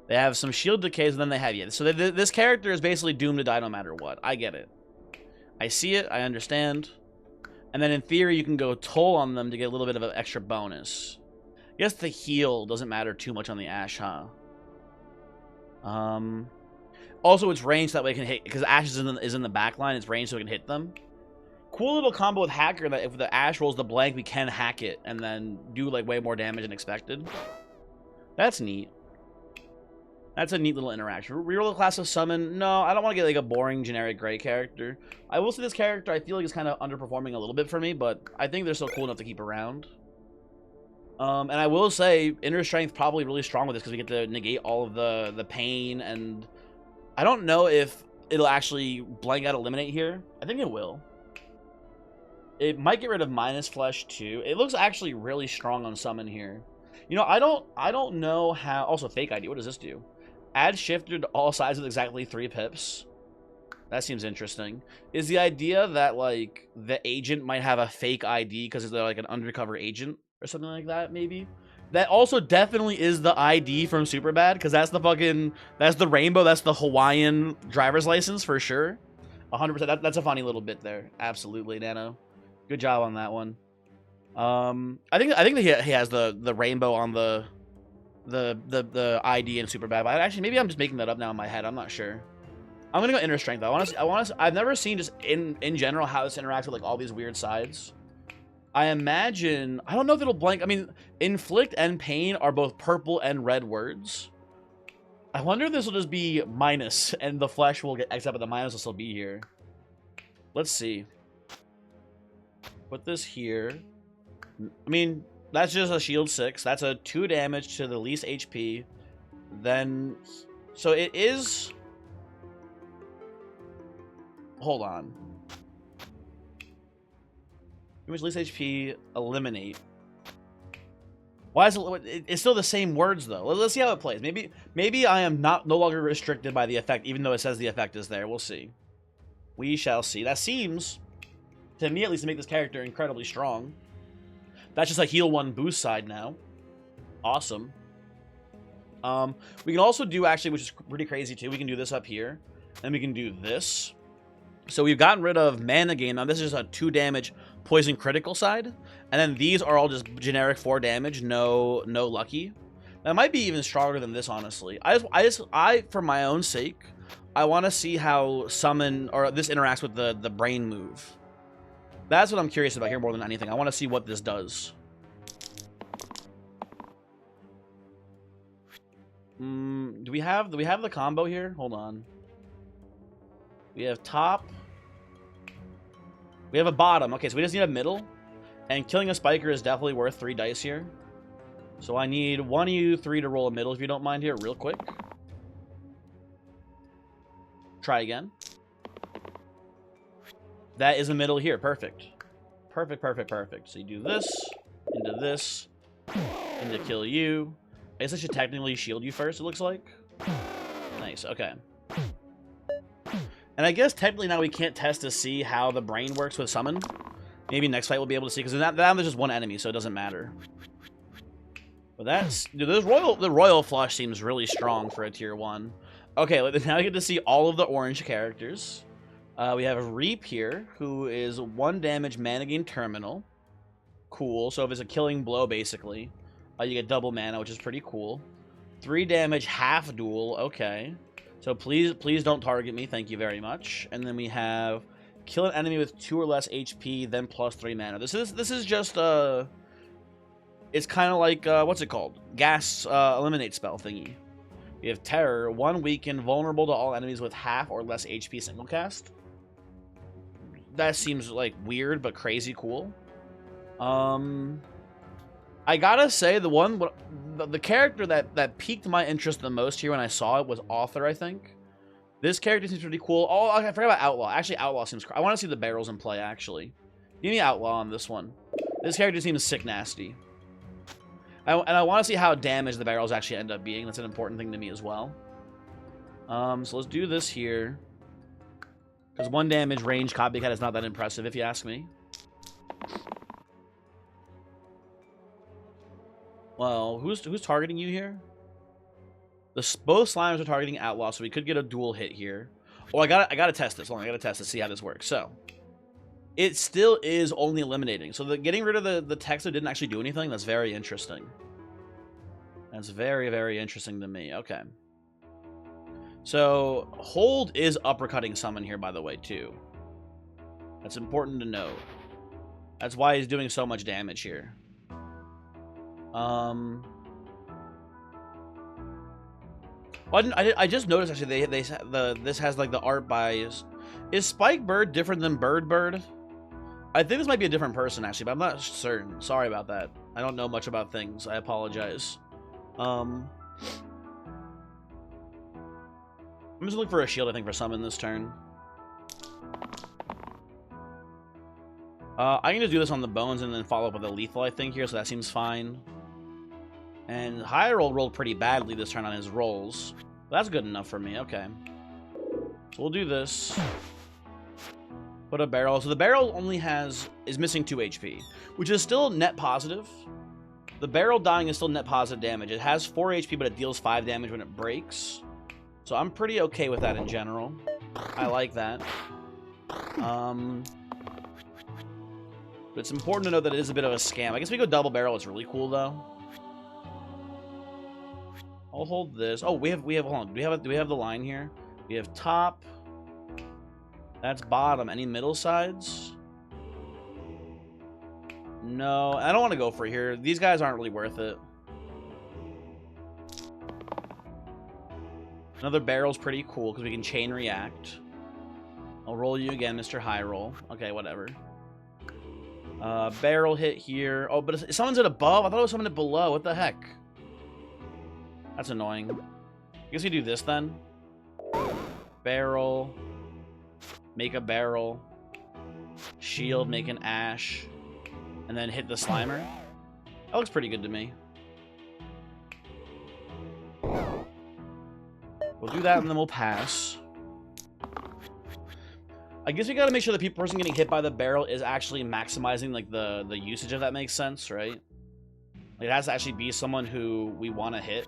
Speaker 1: They have some shield decays, and then they have... Yeah, so this character is basically doomed to die no matter what. I get it. I see it. I understand. And then in theory, you can go toll on them to get a little bit of an extra bonus. I guess the heal doesn't matter too much on the Ash, huh? Also, it's ranged, that way it can hit, because Ash is in the back line. It's ranged so it can hit them. Cool little combo with Hacker that if the Ash rolls the blank, we can hack it and then do like way more damage than expected. That's neat. That's a neat little interaction. Reroll the class of summon. No, I don't want to get like a boring generic gray character. I will say this character I feel like is kind of underperforming a little bit for me, but I think they're still cool enough to keep around. And I will say Inner Strength probably really strong with this because we get to negate all of the pain, and I don't know if it'll actually blank out eliminate here. I think it will. It might get rid of minus flesh too. It looks actually really strong on summon here. You know, I don't know how. Also, fake ID. What does this do? Add shifter to all sides with exactly 3 pips. That seems interesting. Is the idea that like the agent might have a fake ID because they're like an undercover agent or something like that? Maybe. That also definitely is the ID from Superbad, because that's the rainbow. That's the Hawaiian driver's license for sure. 100%. That's a funny little bit there. Absolutely, Nano. Good job on that one. I think that he has the rainbow on the ID in Superbad. But actually, maybe I'm just making that up now in my head. I'm not sure. I'm gonna go Inner Strength though. I've never seen just in general how this interacts with like all these weird sides. I imagine, I don't know if it'll blank. I mean, inflict and pain are both purple and red words. I wonder if this will just be minus and the flesh will get X up, but the minus will still be here. Let's see. Put this here. I mean, that's just a shield 6. That's a 2 damage to the least HP. Then, so it is... Hold on. Damage least HP, eliminate. Why is it? It's still the same words though. Let's see how it plays. Maybe I am no longer restricted by the effect, even though it says the effect is there. We'll see. We shall see. That seems, to me at least, to make this character incredibly strong. That's just a heal 1 boost side now. Awesome. We can also do actually, which is pretty crazy too. We can do this up here, and we can do this. So we've gotten rid of mana gain. Now this is a 2 damage poison critical side, and then these are all just generic 4 damage, no lucky. That might be even stronger than this, honestly. I for my own sake, I want to see how summon or this interacts with the brain move. That's what I'm curious about here more than anything. I want to see what this does. Do we have the combo here? Hold on. We have top. We have a bottom. Okay, so we just need a middle. And killing a spiker is definitely worth 3 dice here. So I need one of you 3 to roll a middle, if you don't mind here, real quick. Try again. That is a middle here. Perfect. Perfect, perfect, perfect. So you do this, into kill you. I guess I should technically shield you first, it looks like. Nice, okay. And I guess technically now we can't test to see how the brain works with summon. Maybe next fight we'll be able to see, because now there's just 1 enemy, so it doesn't matter. But that's... Dude, the Royal Flush seems really strong for a tier 1. Okay, now we get to see all of the orange characters. We have Reap here, who is 1 damage mana gain terminal. Cool, so if it's a killing blow, basically, you get double mana, which is pretty cool. 3 damage half duel, okay. So please don't target me, thank you very much. And then we have kill an enemy with 2 or less HP, then plus 3 mana. This is just it's kind of like what's it called? Gas eliminate spell thingy. We have Terror, 1 weaken, vulnerable to all enemies with half or less HP single cast. That seems like weird but crazy cool. I gotta say the character that piqued my interest the most here when I saw it was Author, I think. This character seems pretty cool. Oh, I forgot about Outlaw. Actually, Outlaw seems cool. I want to see the barrels in play, actually. Give me Outlaw on this one. This character seems sick nasty. And I want to see how damaged the barrels actually end up being. That's an important thing to me as well. So let's do this here. Because 1 damage range copycat is not that impressive, if you ask me. Well, who's targeting you here? Both slimes are targeting Outlaw, so we could get a dual hit here. Oh, I gotta test this. Hold on, I gotta test to see how this works. So it still is only eliminating. So getting rid of the text that didn't actually do anything, that's very interesting. That's very, very interesting to me. Okay. So Hold is uppercutting Summon here, by the way, too. That's important to note. That's why he's doing so much damage here. Well, I just noticed actually this has like the art by is Spike Bird different than Bird? I think this might be a different person actually, but I'm not certain. Sorry about that. I don't know much about things. I apologize. I'm just looking for a shield, I think, for Summon this turn. I can just do this on the bones and then follow up with a lethal, I think, here, so that seems fine. And High rolled pretty badly this turn on his rolls. That's good enough for me, okay. So we'll do this. Put a barrel. So the barrel only is missing 2 HP, which is still net positive. The barrel dying is still net positive damage. It has 4 HP, but it deals 5 damage when it breaks. So I'm pretty okay with that in general. I like that. But it's important to know that it is a bit of a scam. I guess we go double barrel. It's really cool though. I'll hold this. Oh, we have hold on. Do we have the line here? We have top. That's bottom. Any middle sides? No, I don't want to go for here. These guys aren't really worth it. Another barrel's pretty cool because we can chain react. I'll roll you again, Mr. High Roll. Okay, whatever. Barrel hit here. Oh, but someone's at above. I thought it was someone at below. What the heck? That's annoying. I guess we do this then. Barrel. Make a barrel. Shield, make an ash. And then hit the Slimer. That looks pretty good to me. We'll do that and then we'll pass. I guess we gotta make sure the person getting hit by the barrel is actually maximizing like the usage, if that makes sense, right? Like, it has to actually be someone who we want to hit.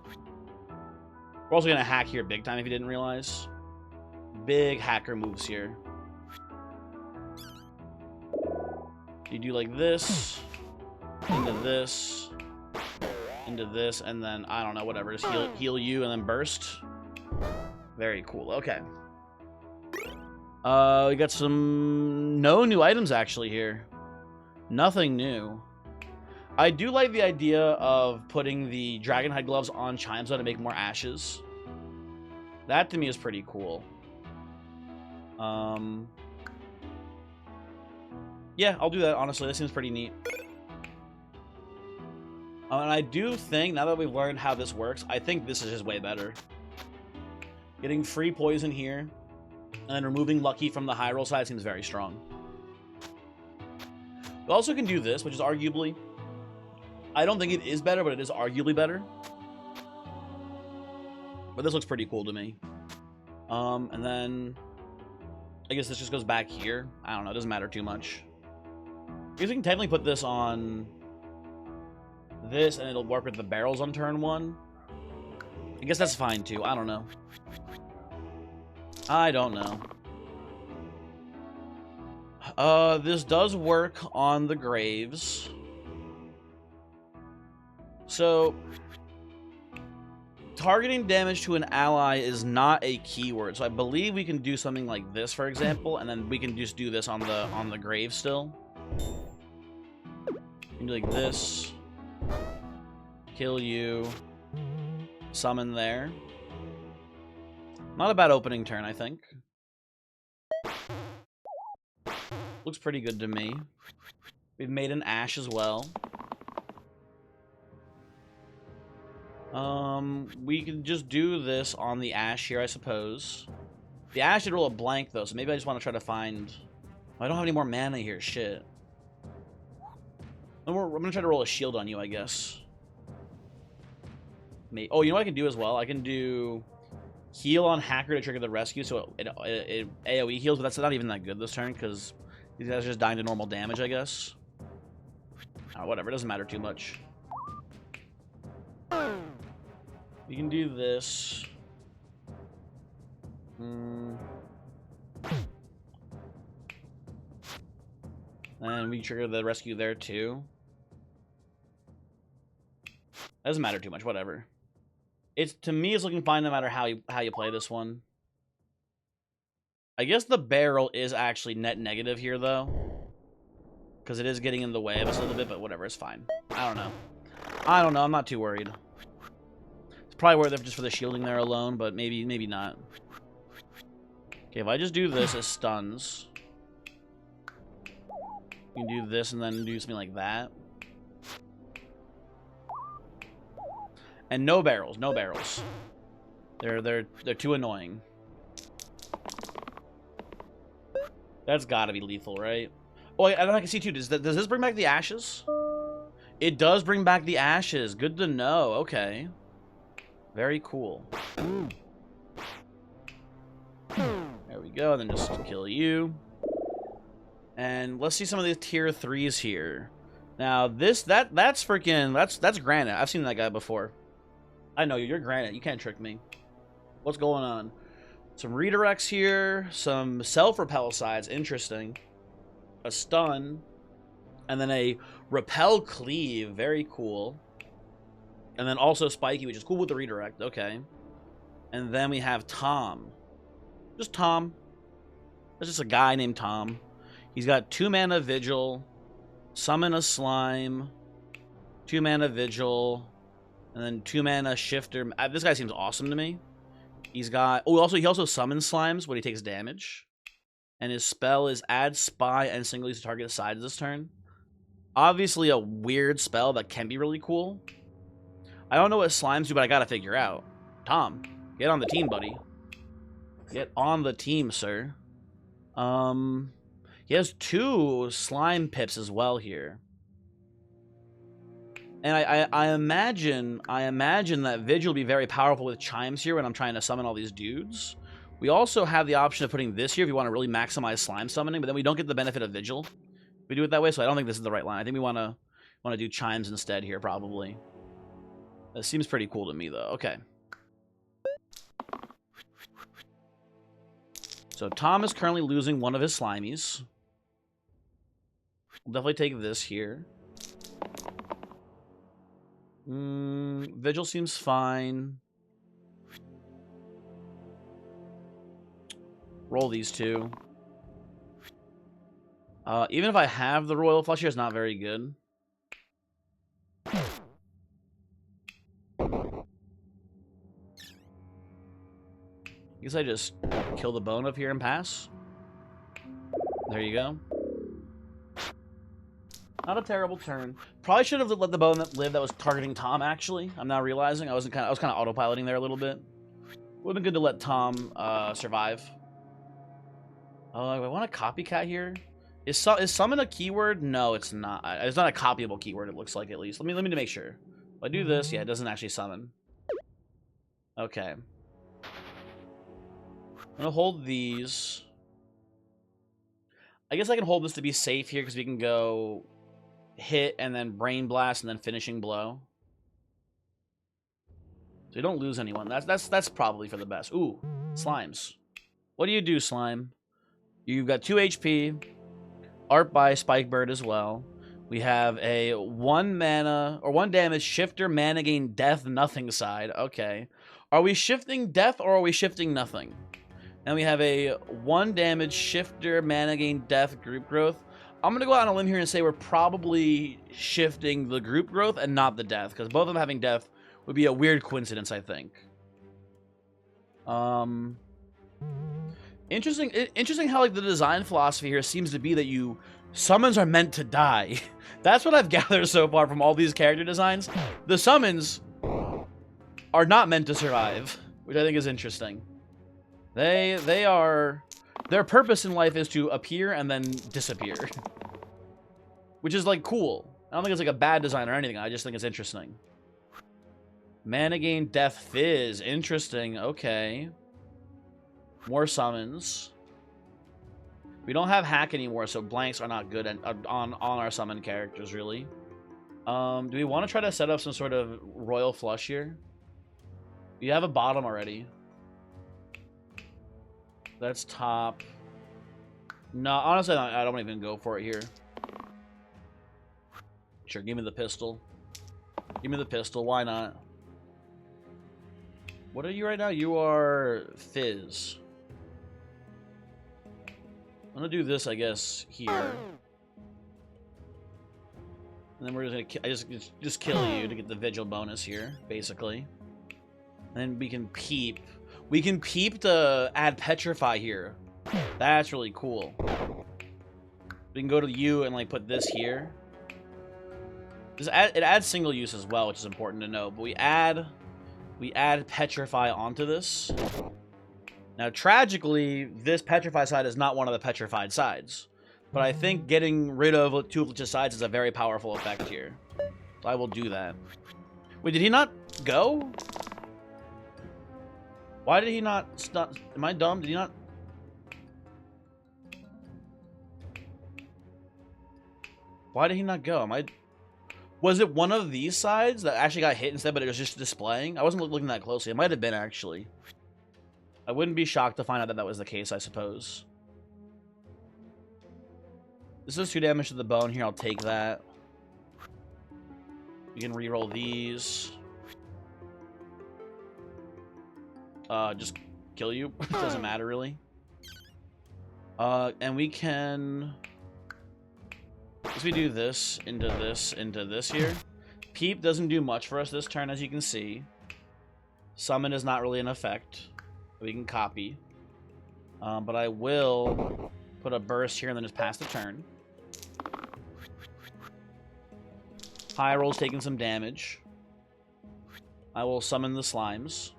Speaker 1: We're also gonna hack here big time if you didn't realize. Big hacker moves here. You do like this, into this, and then I don't know, whatever. Just heal you and then burst. Very cool. Okay. We got no new items actually here. Nothing new. I do like the idea of putting the Dragonhide gloves on Chimezo to make more ashes. That to me is pretty cool. Yeah, I'll do that, honestly. That seems pretty neat. And I do think, now that we've learned how this works, I think this is just way better. Getting free poison here, and then removing Lucky from the high roll side seems very strong. We also can do this, which is arguably... I don't think it is better, but it is arguably better. But this looks pretty cool to me. And then... I guess this just goes back here. I don't know, it doesn't matter too much. I guess we can technically put this on this, and it'll work with the barrels on turn 1. I guess that's fine too. I don't know. I don't know. This does work on the graves. So, targeting damage to an ally is not a keyword. So I believe we can do something like this, for example, and then we can just do this on the grave still. You can do like this. Kill you. Summon there. Not a bad opening turn, I think. Looks pretty good to me. We've made an Ash as well. We can just do this on the Ash here, I suppose. The Ash did roll a blank, though, so maybe I just want to try to find... I don't have any more mana here, shit. I'm going to try to roll a shield on you, I guess. Oh, you know what I can do as well? I can do heal on Hacker to trigger the rescue, so it AoE heals, but that's not even that good this turn, because these guys are just dying to normal damage, I guess. Whatever, it doesn't matter too much. We can do this. And we trigger the rescue there, too. Doesn't matter too much, whatever. To me, it's looking fine no matter how you play this one. I guess the barrel is actually net negative here, though. Because it is getting in the way of us a little bit, but whatever, it's fine. I don't know. I'm not too worried. It's probably worth it just for the shielding there alone, but maybe not. Okay, if I just do this as stuns... You can do this and then do something like that. And no barrels, no barrels. They're too annoying. That's gotta be lethal, right? Oh, and I can see too. Does this bring back the ashes? It does bring back the ashes. Good to know. Okay. Very cool. There we go. And then just kill you. And let's see some of these tier 3s here. Now that's Granite. I've seen that guy before. I know you're Granite. You can't trick me. What's going on? Some redirects here. Some self-repel sides. Interesting. A stun. And then a repel cleave. Very cool. And then also spiky, which is cool with the redirect. Okay. And then we have Tom. Just Tom. There's just a guy named Tom. He's got 2 mana Vigil, Summon a Slime, 2 mana Vigil, and then 2 mana Shifter. This guy seems awesome to me. He's got... Oh, he also summons slimes when he takes damage. And his spell is Add Spy and single use to target sides this turn. Obviously a weird spell that can be really cool. I don't know what slimes do, but I gotta figure out. Tom, get on the team, buddy. Get on the team, sir. He has 2 slime pips as well here. And I imagine that Vigil will be very powerful with chimes here when I'm trying to summon all these dudes. We also have the option of putting this here if you want to really maximize slime summoning, but then we don't get the benefit of Vigil. We do it that way, so I don't think this is the right line. I think we want to do chimes instead here, probably. That seems pretty cool to me, though. Okay. So Tom is currently losing one of his slimies. We'll definitely take this here. Vigil seems fine. Roll these 2. Even if I have the Royal Flush here, it's not very good. I guess I just kill the bone up here and pass. There you go. Not a terrible turn. Probably should have let the bone live that was targeting Tom, actually. I'm now realizing. I was kind of autopiloting there a little bit. Would have been good to let Tom survive. Oh, I want a copycat here. Is summon a keyword? No, it's not. It's not a copyable keyword, it looks like, at least. Let me make sure. If I do this, yeah, it doesn't actually summon. Okay. I'm gonna hold these. I guess I can hold this to be safe here because we can go hit and then Brain Blast and then Finishing Blow. So you don't lose anyone. That's probably for the best. Ooh, slimes. What do you do, slime? You've got 2 HP. Art by Spikebird as well. We have a 1 mana or 1 damage shifter mana gain death nothing side. Okay. Are we shifting death or are we shifting nothing? And we have a 1 damage shifter mana gain death group growth. I'm going to go out on a limb here and say we're probably shifting the group growth and not the death, because both of them having death would be a weird coincidence, I think. Interesting how like the design philosophy here seems to be that summons are meant to die. That's what I've gathered so far from all these character designs. The summons are not meant to survive, which I think is interesting. They are, their purpose in life is to appear and then disappear, which is like cool. I don't think it's like a bad design or anything. I just think it's interesting. Mana gain, death, fizz. Interesting. Okay. More summons. We don't have hack anymore, so blanks are not good on our summon characters, really. Do we want to try to set up some sort of royal flush here? You have a bottom already. That's top. No, honestly, I don't even go for it here. Sure, give me the pistol. Give me the pistol. Why not? What are you right now? You are fizz. I'm gonna do this, I guess, here. And then we're just gonna just kill you to get the vigil bonus here, basically. And then we can peep. We can peep to add petrify here. That's really cool. We can go to you and like put this here. It adds single use as well, which is important to know. But we add petrify onto this. Now, tragically, this petrify side is not one of the petrified sides. But I think getting rid of two of the sides is a very powerful effect here. So I will do that. Wait, did he not go? Why did he not stop? Am I dumb? Did he not? Why did he not go? Was it one of these sides that actually got hit instead, but it was just displaying? I wasn't looking that closely. It might have been, actually. I wouldn't be shocked to find out that that was the case, I suppose. This is 2 damage to the bone here. I'll take that. We can reroll these. Just kill you. It doesn't matter, really. And we can... As we do this, into this here. Peep doesn't do much for us this turn, as you can see. Summon is not really an effect. We can copy. But I will put a burst here and then just pass the turn. High roll's taking some damage. I will summon the slimes.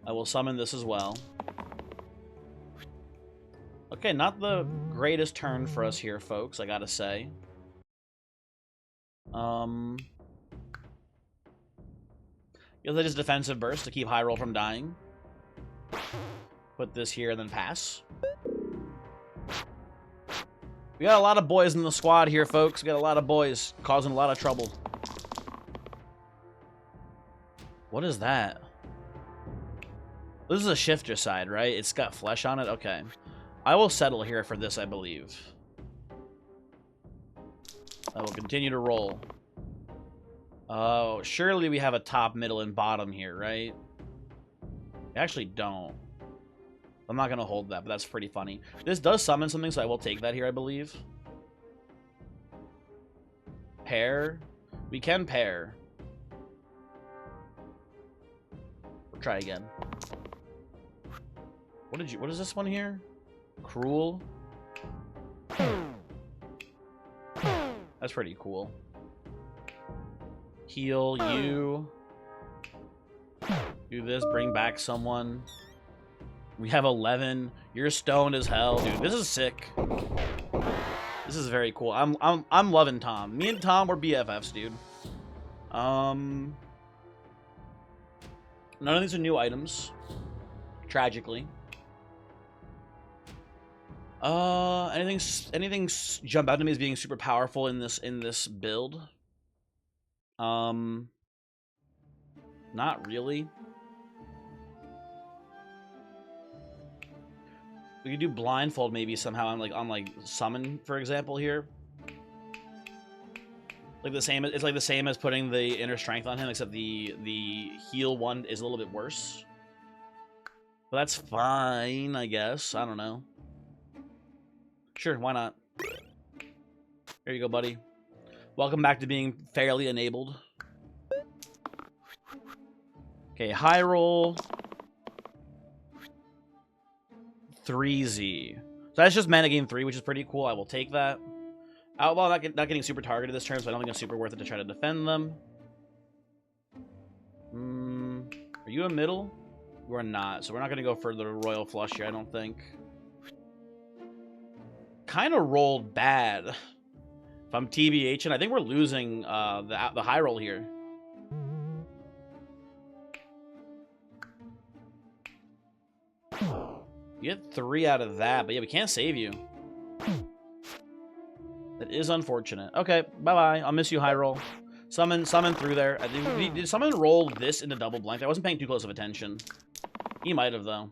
Speaker 1: I will summon this as well. Okay, not the greatest turn for us here, folks, I gotta say. Guess I just defensive burst to keep high roll from dying. Put this here and then pass. We got a lot of boys in the squad here, folks. We got a lot of boys causing a lot of trouble. What is that? This is a shifter side, right? It's got flesh on it? Okay. I will settle here for this, I believe. I will continue to roll. Oh, surely we have a top, middle, and bottom here, right? We actually don't. I'm not going to hold that, but that's pretty funny. This does summon something, so I will take that here, I believe. Pair. We can pair. We'll try again. What is this one here? Cruel. That's pretty cool. Heal you. Do this, bring back someone. We have 11. You're stoned as hell, dude. This is sick. This is very cool. I'm loving Tom. Me and Tom were BFFs, dude. None of these are new items. Tragically. Anything jump out to me as being super powerful in this build? Not really. We could do blindfold maybe somehow on like summon, for example, here. Like the same, it's like the same as putting the inner strength on him, except the heal one is a little bit worse. But that's fine, I guess. I don't know. Sure, why not? There you go, buddy. Welcome back to being fairly enabled. Okay, high roll. 3Z. So that's just mana gain 3, which is pretty cool. I will take that. Outlaw not getting super targeted this turn, so I don't think it's super worth it to try to defend them. Are you a middle? You are not, so we're not going to go for the Royal Flush here, I don't think. Kind of rolled bad. If I'm TBHing, I think we're losing the high roll here. You get 3 out of that, but yeah, we can't save you. That is unfortunate. Okay, bye-bye. I'll miss you, high roll. Summon through there. Did someone roll this into double blank? I wasn't paying too close of attention. He might have, though.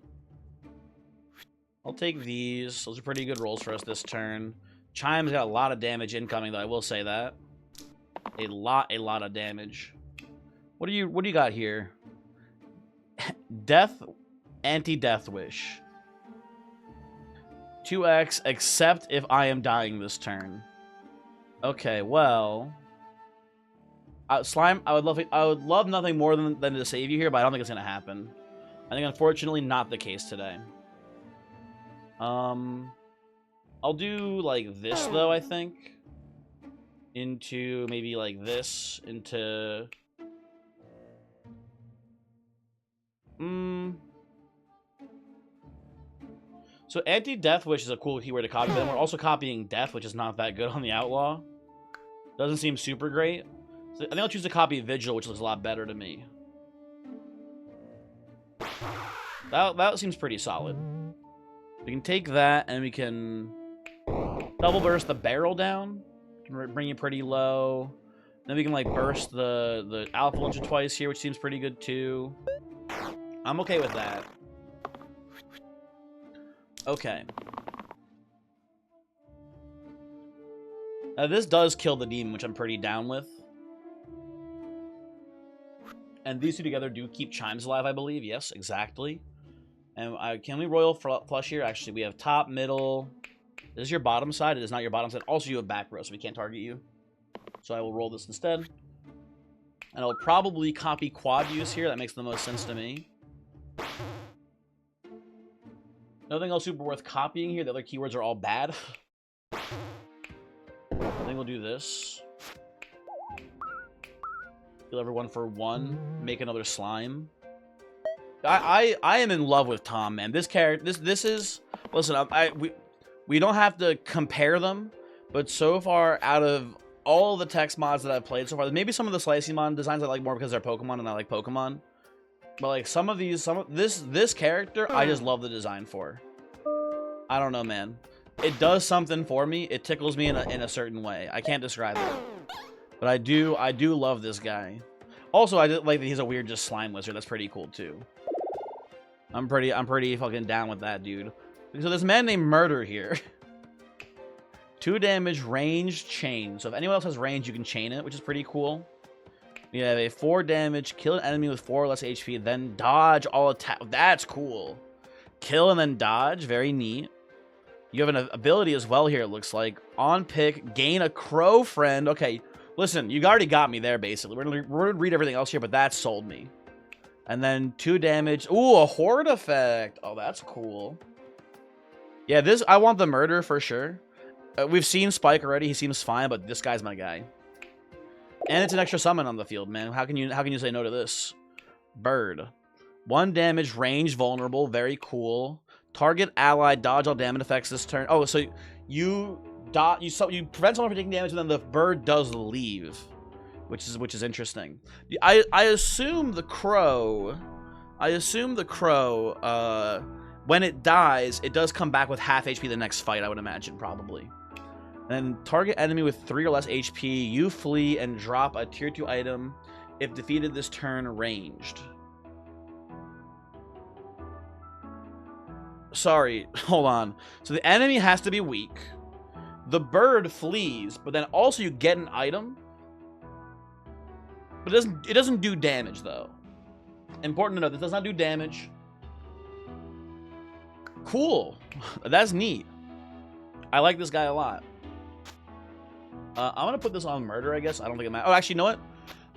Speaker 1: I'll take these. Those are pretty good rolls for us this turn. Chime's got a lot of damage incoming, though. I will say that. A lot of damage. What do you got here? Death, anti-death wish. 2x, except if I am dying this turn. Okay, well, Slime. I would love nothing more than to save you here, but I don't think it's gonna happen. I think, unfortunately, not the case today. I'll do like this though. I think into maybe like this into. So anti-death wish is a cool keyword to copy, but then we're also copying death, which is not that good on the outlaw. Doesn't seem super great. So I think I'll choose to copy vigil, which looks a lot better to me. That seems pretty solid. We can take that and we can double burst the barrel down. Bring it pretty low. Then we can like burst the alpha once or twice here, which seems pretty good too. I'm okay with that. Okay. Now this does kill the demon, which I'm pretty down with. And these two together do keep Chimes alive, I believe. Yes, exactly. And can we Royal Flush here? Actually, we have top, middle. This is your bottom side. It is not your bottom side. Also, you have back row, so we can't target you. So I will roll this instead. And I'll probably copy quad use here. That makes the most sense to me. Nothing else super worth copying here. The other keywords are all bad. I think we'll do this. Heal everyone for 1. Make another slime. I am in love with Tom, man. This character, this is. Listen, we don't have to compare them, but so far, out of all the text mods that I've played so far, maybe some of the slicing mod designs I like more because they're Pokemon and I like Pokemon. But like this character, I just love the design for. I don't know, man. It does something for me. It tickles me in a certain way. I can't describe it, but I do love this guy. Also, I just like that he's a weird just slime wizard. That's pretty cool too. I'm pretty fucking down with that, dude. So there's a man named Murder here. 2 damage, ranged, chain. So if anyone else has range, you can chain it, which is pretty cool. We have a 4 damage, kill an enemy with 4 or less HP, then dodge all attack. That's cool. Kill and then dodge, very neat. You have an ability as well here, it looks like. On pick, gain a crow friend. Okay, listen, you already got me there, basically. We're gonna read everything else here, but that sold me. And then 2 damage. Ooh, a horde effect. Oh, that's cool. Yeah, I want the murder for sure. We've seen Spike already. He seems fine, but this guy's my guy. And it's an extra summon on the field, man. How can you say no to this? Bird. 1 damage, range, vulnerable. Very cool. Target ally, dodge all damage effects this turn. Oh, so you prevent someone from taking damage, and then the bird does leave, which is interesting. I assume the crow. When it dies, it does come back with half HP the next fight. I would imagine probably. Then target enemy with 3 or less HP. You flee and drop a tier 2 item. If defeated this turn, ranged. Sorry, hold on. So the enemy has to be weak. The bird flees, but then also you get an item. But it doesn't do damage though. Important to note, this does not do damage. Cool. That's neat. I like this guy a lot. I'm gonna put this on murder, I guess. I don't think it matters. Oh, actually, you know what?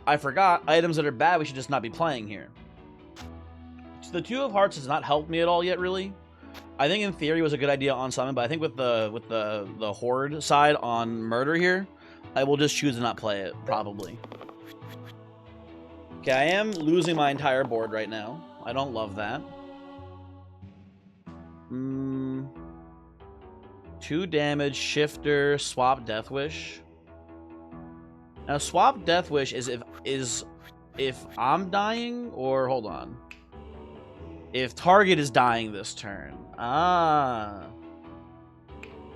Speaker 1: I forgot. Items that are bad, we should just not be playing here. the Two of Hearts has not helped me at all yet, really. I think in theory it was a good idea on summon, but I think with the Horde side on Murder here, I will just choose to not play it, probably. Okay, I am losing my entire board right now. I don't love that. 2 damage, Shifter, swap Death Wish. Now swap Death Wish is if I'm dying, or hold on. If target is dying this turn. Ah.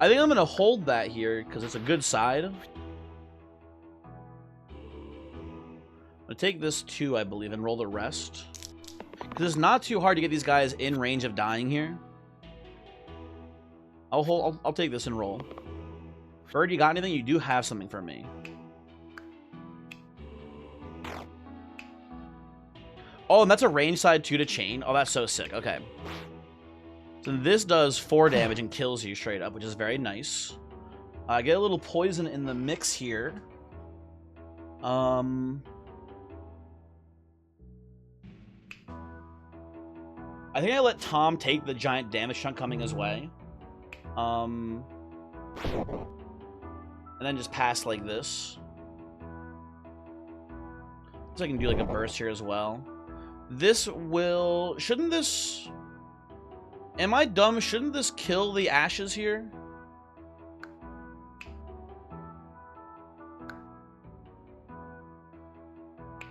Speaker 1: I think I'm gonna hold that here because it's a good side. I'm gonna take this 2, I believe, and roll the rest. Because it's not too hard to get these guys in range of dying here. I'll take this and roll. Bird, you got anything? You do have something for me. Oh, and that's a range side 2 to chain. Oh, that's so sick. Okay. So this does 4 damage and kills you straight up, which is very nice. I get a little poison in the mix here. I think I let Tom take the giant damage chunk coming his way. And then just pass like this. So I can do like a burst here as well. This will... Shouldn't this... Am I dumb? Shouldn't this kill the ashes here?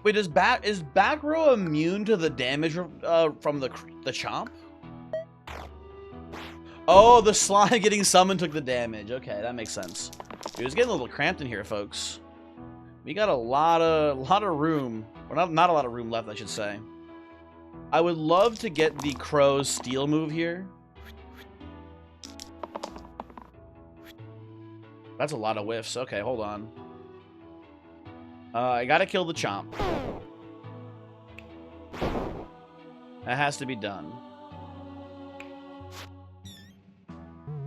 Speaker 1: Wait, is back row immune to the damage from the chomp? Oh, the slime getting summoned took the damage. Okay, that makes sense. Dude, it's getting a little cramped in here, folks. We got a lot of room. Or not a lot of room left, I should say. I would love to get the Crow's steal move here. That's a lot of whiffs. Okay, hold on. I gotta kill the chomp. That has to be done.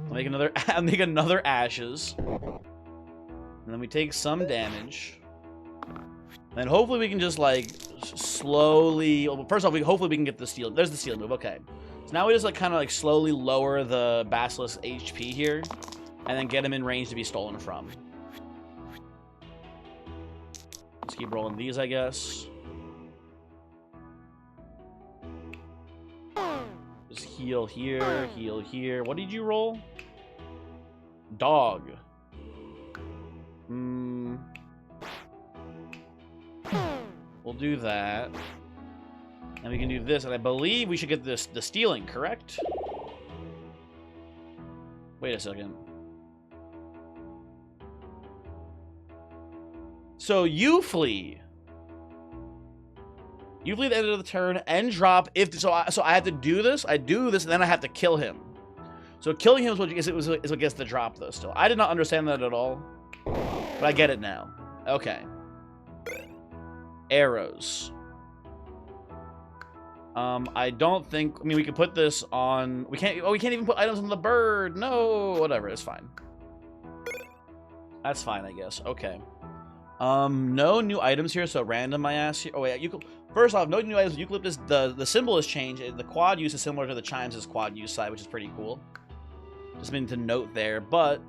Speaker 1: I'll make another ashes. And then we take some damage. And hopefully we can just like slowly, well, first off, hopefully we can get the steal. There's the steal move. Okay. So now we just like kind of like slowly lower the Basilisk HP here and then get him in range to be stolen from. Let's keep rolling these, I guess. Just heal here, heal here. What did you roll? Dog. We'll do that. And we can do this, and I believe we should get this the stealing, correct? Wait a second. So you flee. You flee at the end of the turn and drop if so I have to do this. I do this and then I have to kill him. So killing him is what gets the drop though still. I did not understand that at all. But I get it now. Okay. Arrows. I don't think I mean we can put this on we can't even put items on the bird. No, whatever, it's fine. That's fine, I guess. Okay. No new items here, so random my ass here. Oh wait, first off, no new items. Eucalyptus, the symbol has changed. The quad use is similar to the Chimes' quad use side, which is pretty cool. Just meaning to note there, but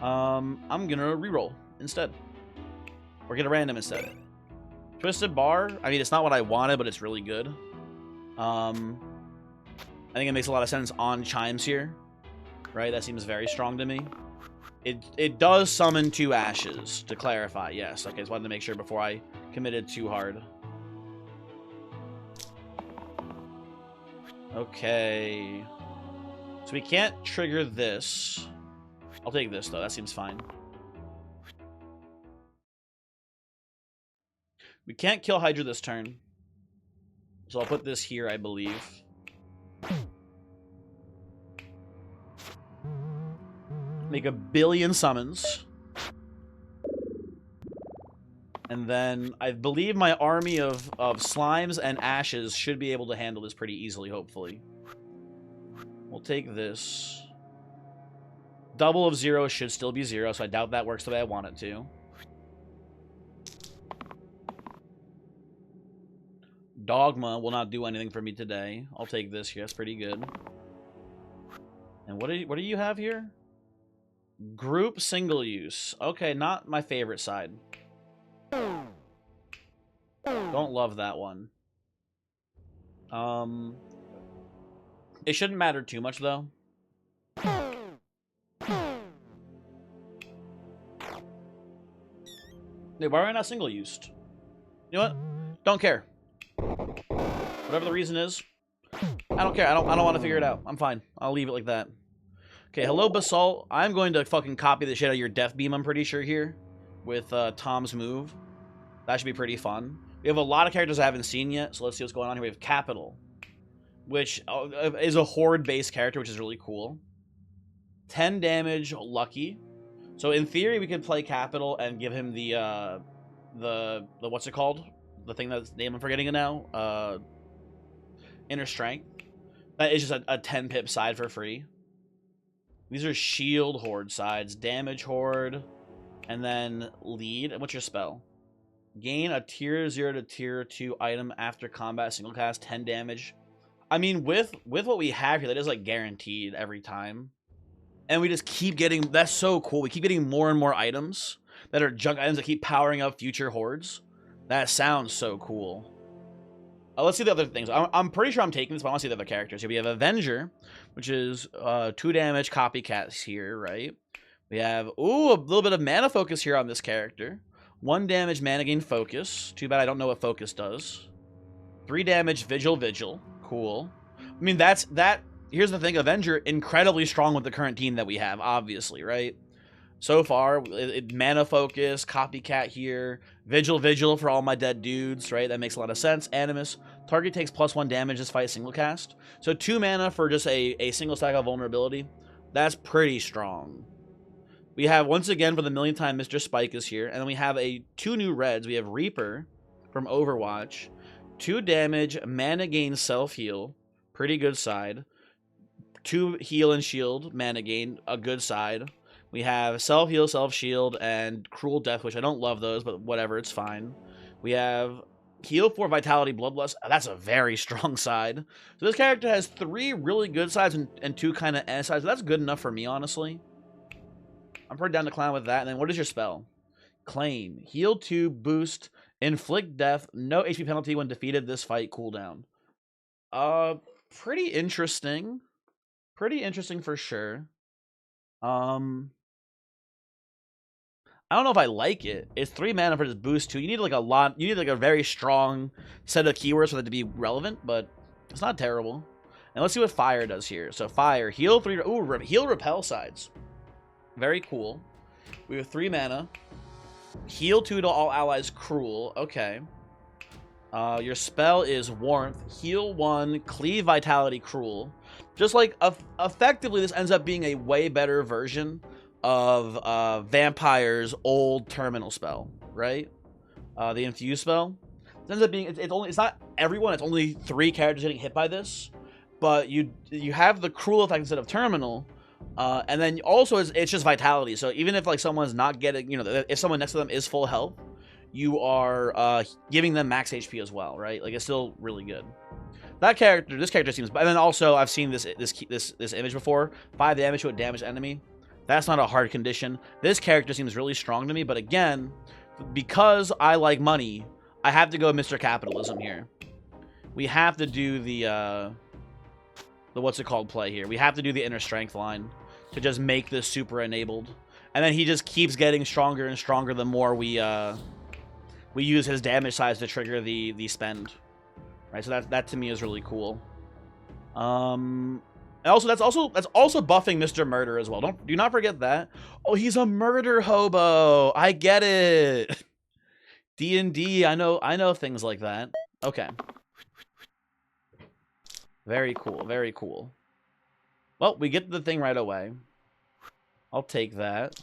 Speaker 1: I'm gonna reroll instead. Or get a random instead. Twisted Bar, I mean it's not what I wanted, but it's really good. I think it makes a lot of sense on Chimes here. Right? That seems very strong to me. It does summon 2 ashes, to clarify, yes. Okay, just wanted to make sure before I committed too hard. Okay. So we can't trigger this. I'll take this, though. That seems fine. We can't kill Hydra this turn. So I'll put this here, I believe. Make a billion summons. And then I believe my army of slimes and ashes should be able to handle this pretty easily, hopefully. We'll take this. Double of 0 should still be 0, so I doubt that works the way I want it to. Dogma will not do anything for me today. I'll take this here. That's pretty good. And what do you have here? Group single use. Okay, not my favorite side. Don't love that one. It shouldn't matter too much though. Wait, why am I not single used? You know what? Don't care. Whatever the reason is, I don't care. I don't want to figure it out. I'm fine. I'll leave it like that. Okay, hello Basalt. I'm going to fucking copy the shit out of your Death Beam, I'm pretty sure, here. With Tom's move. That should be pretty fun. We have a lot of characters I haven't seen yet, so let's see what's going on here. We have Capital, which is a Horde-based character, which is really cool. 10 damage, Lucky. So in theory, we could play Capital and give him the what's it called? The thing that's name I'm forgetting it now. Inner Strength. That is just a 10 pip side for free. These are Shield Horde sides. Damage Horde. And then Lead. And what's your spell? Gain a tier 0 to tier 2 item after combat single cast. 10 damage. I mean, with what we have here, that is like guaranteed every time. And we just keep getting... That's so cool. We keep getting more and more items that are junk items that keep powering up future hordes. That sounds so cool. Let's see the other things. I'm pretty sure I'm taking this, but I want to see the other characters. Here we have Avenger, which is 2 damage copycats here, right? We have, ooh, a little bit of mana focus here on this character. 1 damage mana gain focus. Too bad I don't know what focus does. 3 damage Vigil. Cool. I mean, here's the thing. Avenger, incredibly strong with the current team that we have, obviously, right? So far, mana focus, copycat here, Vigil for all my dead dudes, right? That makes a lot of sense. Animus, target takes +1 damage this fight single cast. So 2 mana for just a single stack of vulnerability. That's pretty strong. We have, once again, for the millionth time, Mr. Spike is here. And then we have 2 new reds. We have Reaper from Overwatch. 2 damage, mana gain, self-heal. Pretty good side. 2 heal and shield, mana gain, a good side. We have self-heal, self-shield, and Cruel Death, which I don't love those, but whatever, it's fine. We have heal 4, vitality, bloodlust. That's a very strong side. So this character has 3 really good sides and 2 kind of sides. That's good enough for me, honestly. I'm pretty down to clown with that. And then what is your spell? Claim. Heal 2, boost, inflict death, no HP penalty when defeated this fight, cooldown. Pretty interesting. Pretty interesting for sure. I don't know if I like it. It's 3 mana for this boost too. You need like a lot. You need like a very strong set of keywords for that to be relevant, but it's not terrible. And let's see what fire does here. So fire, heal 3. Ooh, heal repel sides. Very cool. We have 3 mana. Heal 2 to all allies. Cruel. Okay. Your spell is warmth. Heal 1. Cleave vitality. Cruel. Just like effectively, this ends up being a way better version of Vampire's old terminal spell, right? The infuse spell. It ends up being it's not everyone. It's only 3 characters getting hit by this, but you have the cruel effect instead of terminal, and then also it's just vitality. So even if like someone's not getting, if someone next to them is full health, you are giving them max HP as well, right? Like it's still really good. This character seems, and then also I've seen this image before. 5 damage to a damaged enemy. That's not a hard condition. This character seems really strong to me, but again, because I like money, I have to go Mr. Capitalism here. We have to do the what's it called play here. We have to do the inner strength line to just make this super enabled. And then he just keeps getting stronger and stronger the more we use his damage size to trigger the spend. Right, so that to me is really cool. And also that's also buffing Mr. Murder as well. Do not forget that. Oh, he's a murder hobo. I get it. D&D, I know things like that. Okay. Very cool, very cool. Well, we get the thing right away. I'll take that.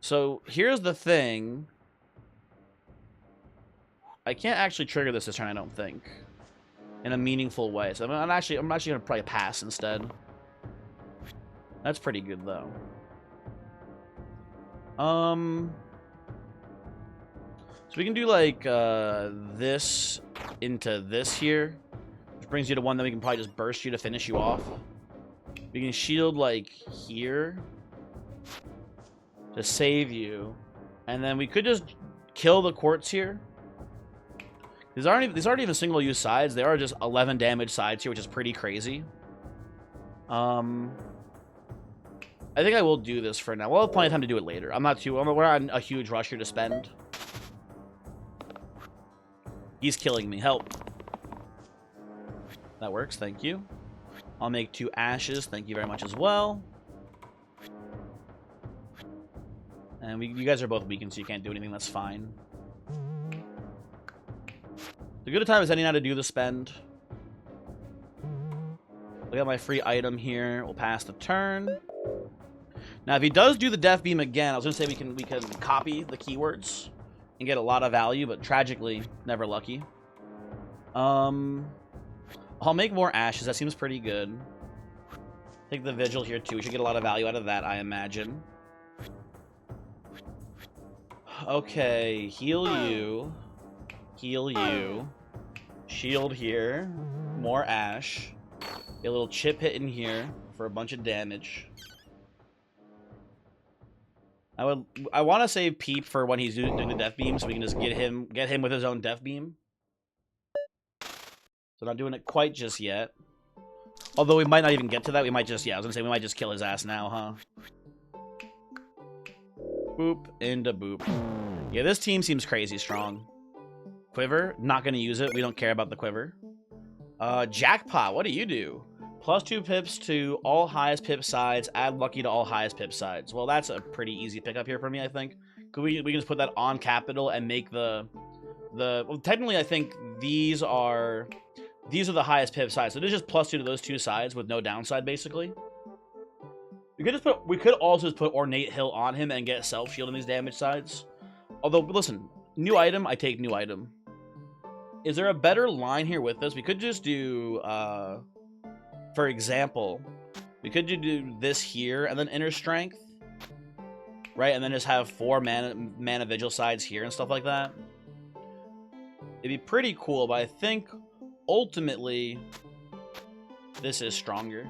Speaker 1: So here's the thing. I can't actually trigger this turn, I don't think, in a meaningful way. So I'm actually gonna probably pass instead. That's pretty good though. So we can do like this into this here, which brings you to one that we can probably just burst you to finish you off. We can shield like here to save you, and then we could just kill the quartz here. These aren't even single-use sides. They are just 11 damage sides here, which is pretty crazy. I think I will do this for now. We'll have plenty of time to do it later. We're not in a huge rush here to spend. He's killing me. Help. That works. Thank you. I'll make 2 ashes. Thank you very much as well. And you guys are both weakened, so you can't do anything. That's fine. The good time is any now to do the spend. I got my free item here. We'll pass the turn. Now, if he does do the Death Beam again, I was gonna say we can copy the keywords and get a lot of value, but tragically, never lucky. I'll make more ashes. That seems pretty good. Take the Vigil here too. We should get a lot of value out of that, I imagine. Okay, heal you. Heal you. Shield here. More ash. Get a little chip hit in here for a bunch of damage. I want to save Peep for when he's doing the Death Beam, so we can just get him with his own Death Beam. So not doing it quite just yet. Although we might not even get to that. We might just, yeah, I was gonna say we might just kill his ass now, huh? Boop into boop. Yeah, this team seems crazy strong. Quiver, not gonna use it. We don't care about the quiver. Jackpot, what do you do? +2 pips to all highest pip sides. Add lucky to all highest pip sides. Well, that's a pretty easy pickup here for me, I think. We can just put that on capital and make well, technically, I think these are the highest pip sides. So it is just +2 to those 2 sides with no downside, basically. We could also just put Ornate Hill on him and get self shield on these damage sides. Although, listen, new item, I take new item. Is there a better line here with this? We could just do, for example, we could do this here and then Inner Strength, right? And then just have 4 mana Vigil sides here and stuff like that. It'd be pretty cool, but I think ultimately this is stronger.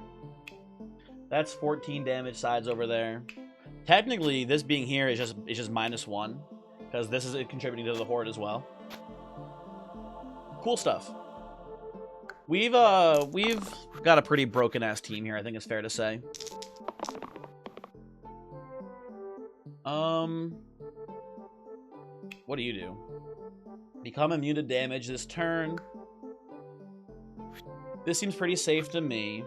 Speaker 1: That's 14 damage sides over there. Technically, this being here is just -1 because this is contributing to the horde as well. Cool stuff. We've got a pretty broken ass team here, I think it's fair to say. What do you do? Become immune to damage this turn. This seems pretty safe to me.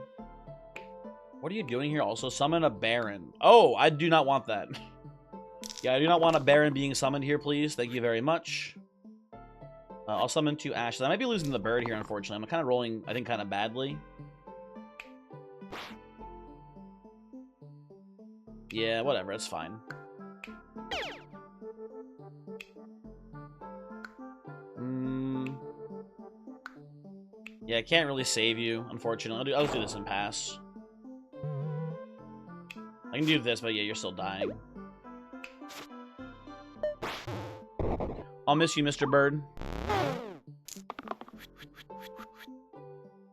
Speaker 1: What are you doing here? Also, summon a Baron. Oh, I do not want that. Yeah, I do not want a Baron being summoned here, please. Thank you very much. I'll summon 2 ashes. I might be losing the bird here, unfortunately. I'm kind of rolling, I think, kind of badly. Yeah, whatever. It's fine. Yeah, I can't really save you, unfortunately. I'll just do this and pass. I can do this, but yeah, you're still dying. I'll miss you, Mr. Bird.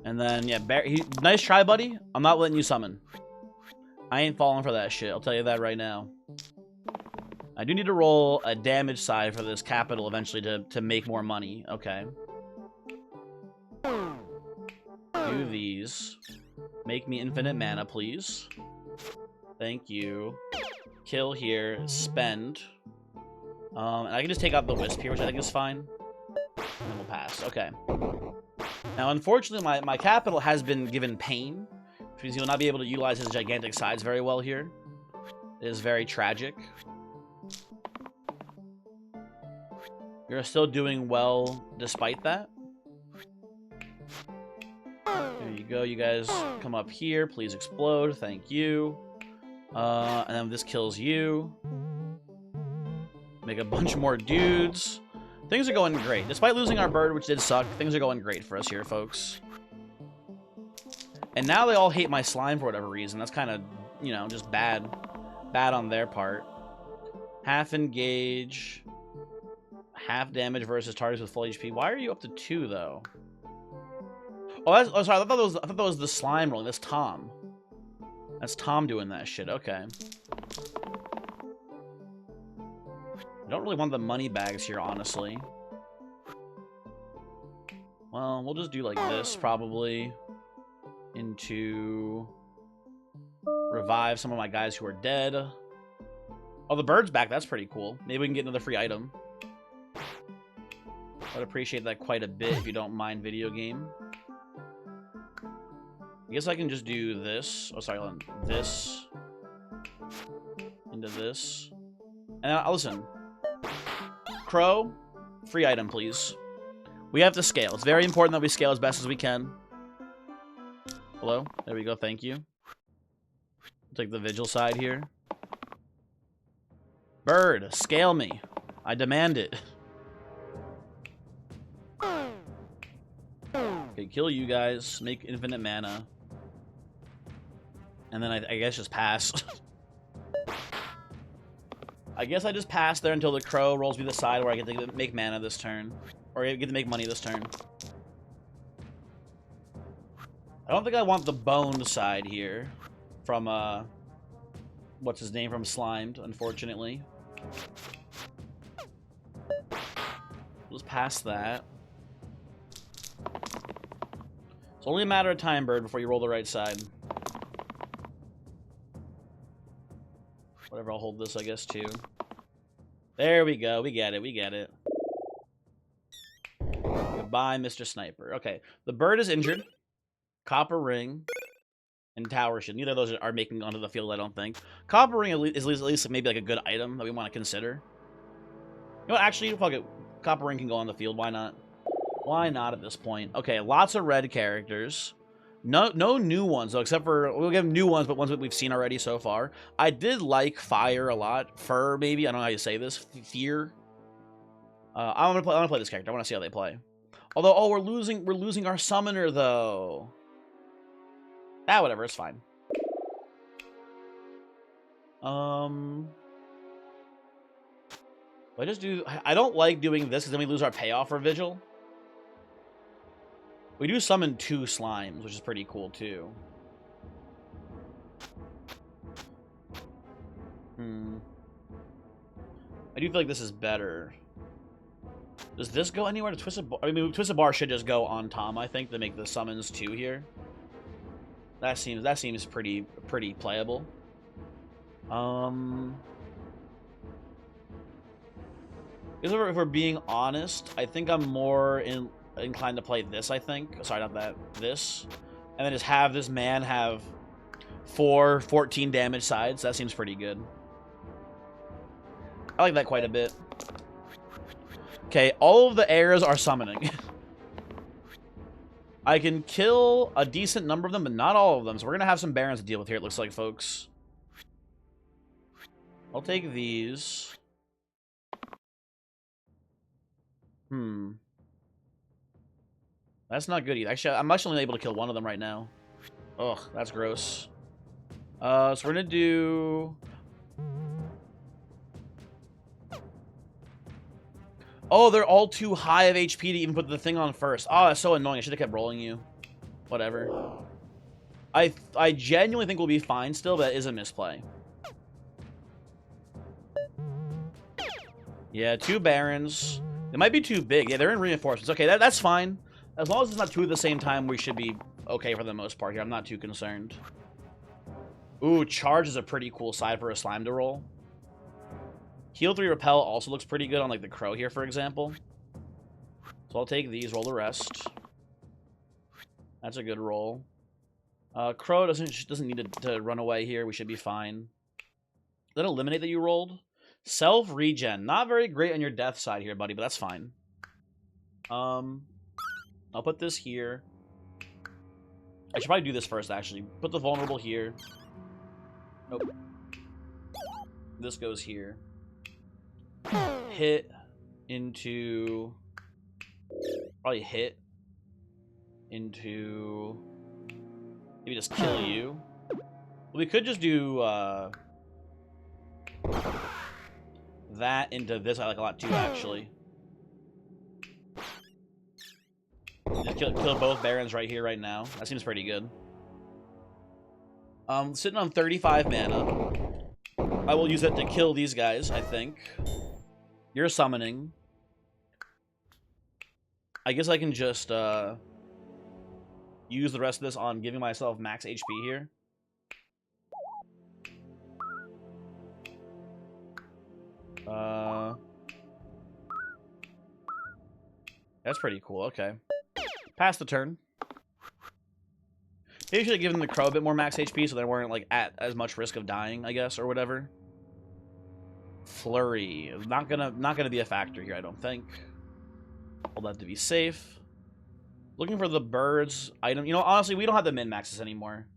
Speaker 1: And then, yeah, nice try, buddy. I'm not letting you summon. I ain't falling for that shit. I'll tell you that right now. I do need to roll a damage side for this capital eventually to make more money. Okay. Do these. Make me infinite mana, please. Thank you. Kill here. Spend. And I can just take out the Wisp here, which I think is fine. And then we'll pass. Okay. Now, unfortunately, my capital has been given pain, which means he will not be able to utilize his gigantic sides very well here. It is very tragic. You're still doing well despite that. There you go. You guys come up here. Please explode. Thank you. And then this kills you. Make a bunch more dudes. Things are going great. Despite losing our bird, which did suck, things are going great for us here, folks. And now they all hate my slime for whatever reason. That's kind of, you know, just bad. Bad on their part. Half engage. Half damage versus targets with full HP. Why are you up to 2 though? Oh, sorry. I thought that was the slime rolling. That's Tom. That's Tom doing that shit. Okay. I don't really want the money bags here, honestly. Well, we'll just do like this, probably. Into... revive some of my guys who are dead. Oh, the bird's back. That's pretty cool. Maybe we can get another free item. I'd appreciate that quite a bit if you don't mind, video game. I guess I can just do this. Oh, sorry, this. Into this. And listen. Crow, free item, please. We have to scale. It's very important that we scale as best as we can. Hello? There we go. Thank you. Take the vigil side here. Bird, scale me. I demand it. Okay, kill you guys. Make infinite mana. And then I guess just pass. I guess I just pass there until the crow rolls me the side where I get to make mana this turn. Or I get to make money this turn. I don't think I want the boned side here. From, what's his name? From Slimed, unfortunately. Let's pass that. It's only a matter of time, Bird, before you roll the right side. Whatever, I'll hold this, I guess, too. There we go. We get it. We get it. Goodbye, Mr. Sniper. Okay. The bird is injured. Copper ring. And tower shit. Neither of those are making onto the field, I don't think. Copper ring is at least maybe like a good item that we want to consider. You know what? Actually, fuck it. Copper ring can go on the field. Why not? Why not at this point? Okay, lots of red characters. No new ones, though, except for... We'll give new ones, but ones that we've seen already so far. I did like Fire a lot. Fur, maybe. I don't know how you say this. Fear. I want to play this character. I want to see how they play. Although, oh, we're losing our summoner, though. Ah, whatever. It's fine. I just do... I don't like doing this, because then we lose our payoff for Vigil. We do summon 2 slimes, which is pretty cool, too. I do feel like this is better. Does this go anywhere to Twisted Bar? I mean, Twisted Bar should just go on Tom, I think, to make the summons 2 here. That seems pretty playable. If we're being honest, I think I'm more inclined to play this, I think. Sorry, not that. This. And then just have this man have 4 14 damage sides. That seems pretty good. I like that quite a bit. Okay, all of the heirs are summoning. I can kill a decent number of them, but not all of them. So we're going to have some barons to deal with here, it looks like, folks. I'll take these. That's not good either. Actually, I'm actually only able to kill one of them right now. Ugh, that's gross. So we're going to do... Oh, they're all too high of HP to even put the thing on first. Oh, that's so annoying. I should have kept rolling you. Whatever. I genuinely think we'll be fine still, but that is a misplay. Yeah, 2 barons. They might be too big. Yeah, they're in reinforcements. Okay, that's fine. As long as it's not 2 at the same time, we should be okay for the most part here. I'm not too concerned. Ooh, charge is a pretty cool side for a slime to roll. Heal 3 repel also looks pretty good on like the crow here, for example. So I'll take these, roll the rest. That's a good roll. Crow doesn't need to run away here. We should be fine. Then eliminate that you rolled. Self regen, not very great on your death side here, buddy, but that's fine. I'll put this here. I should probably do this first, actually. Put the vulnerable here. Nope. This goes here. Hit into... Probably hit into... Maybe just kill you. We could just do that into this. I like a lot too, actually. kill both Barons right here, right now. That seems pretty good. Sitting on 35 mana. I will use it to kill these guys, I think. You're summoning. I guess I can just use the rest of this on giving myself max HP here. That's pretty cool. Okay. Pass the turn. Maybe I should have given the crow a bit more max HP so they weren't like at as much risk of dying, I guess, or whatever. Flurry. Not gonna be a factor here, I don't think. Hold that to be safe. Looking for the birds item. You know, honestly, we don't have the min-maxes anymore.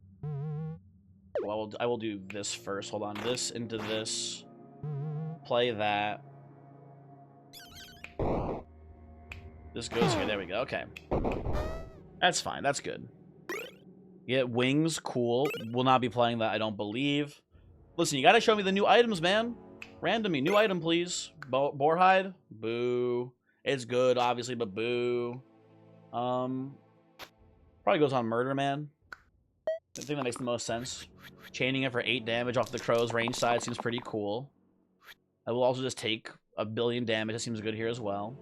Speaker 1: Well, I will do this first. Hold on. This into this. Play that. This goes here. There we go. Okay. That's fine. That's good. Get wings. Cool. Will not be playing that, I don't believe. Listen, you gotta show me the new items, man. Random me. New item, please. Boarhide. Boo. It's good, obviously, but boo. Probably goes on Murder Man. I think that makes the most sense. Chaining it for 8 damage off the crow's range side seems pretty cool. I will also just take a billion damage. That seems good here as well.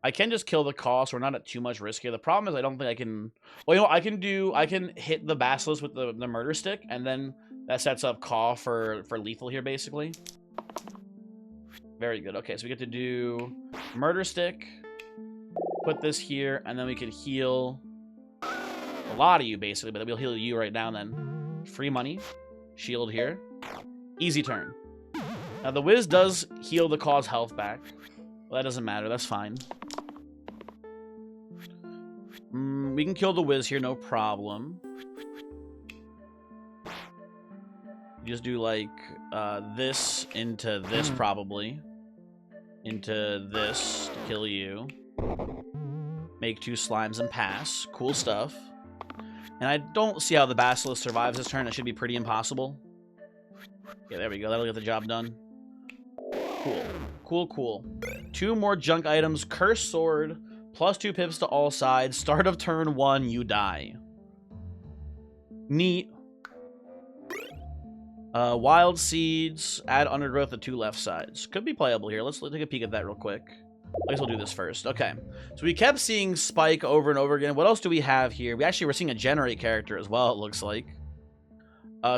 Speaker 1: I can just kill the cost. We're not at too much risk here. The problem is I don't think I can... Well, you know, I can hit the Basilisk with the Murder Stick, and then that sets up Caw for lethal here, basically. Very good. Okay, so we get to do Murder Stick, put this here, and then we can heal a lot of you, basically, but we'll heal you right now, and then free money, shield here, easy turn. Now, the Wiz does heal the Caw's health back. Well, that doesn't matter. That's fine. We can kill the Wiz here, no problem. Just do, like, this into this, probably. Into this to kill you. Make 2 slimes and pass. Cool stuff. And I don't see how the Basilisk survives this turn. It should be pretty impossible. Yeah, there we go. That'll get the job done. Cool. Cool, cool. 2 more junk items. Cursed Sword. Plus 2 pips to all sides. Start of turn 1, you die. Neat. Wild Seeds. Add Undergrowth to 2 left sides. Could be playable here. Let's take a peek at that real quick. I guess we'll do this first. Okay. So we kept seeing Spike over and over again. What else do we have here? We actually were seeing a Generate character as well, it looks like.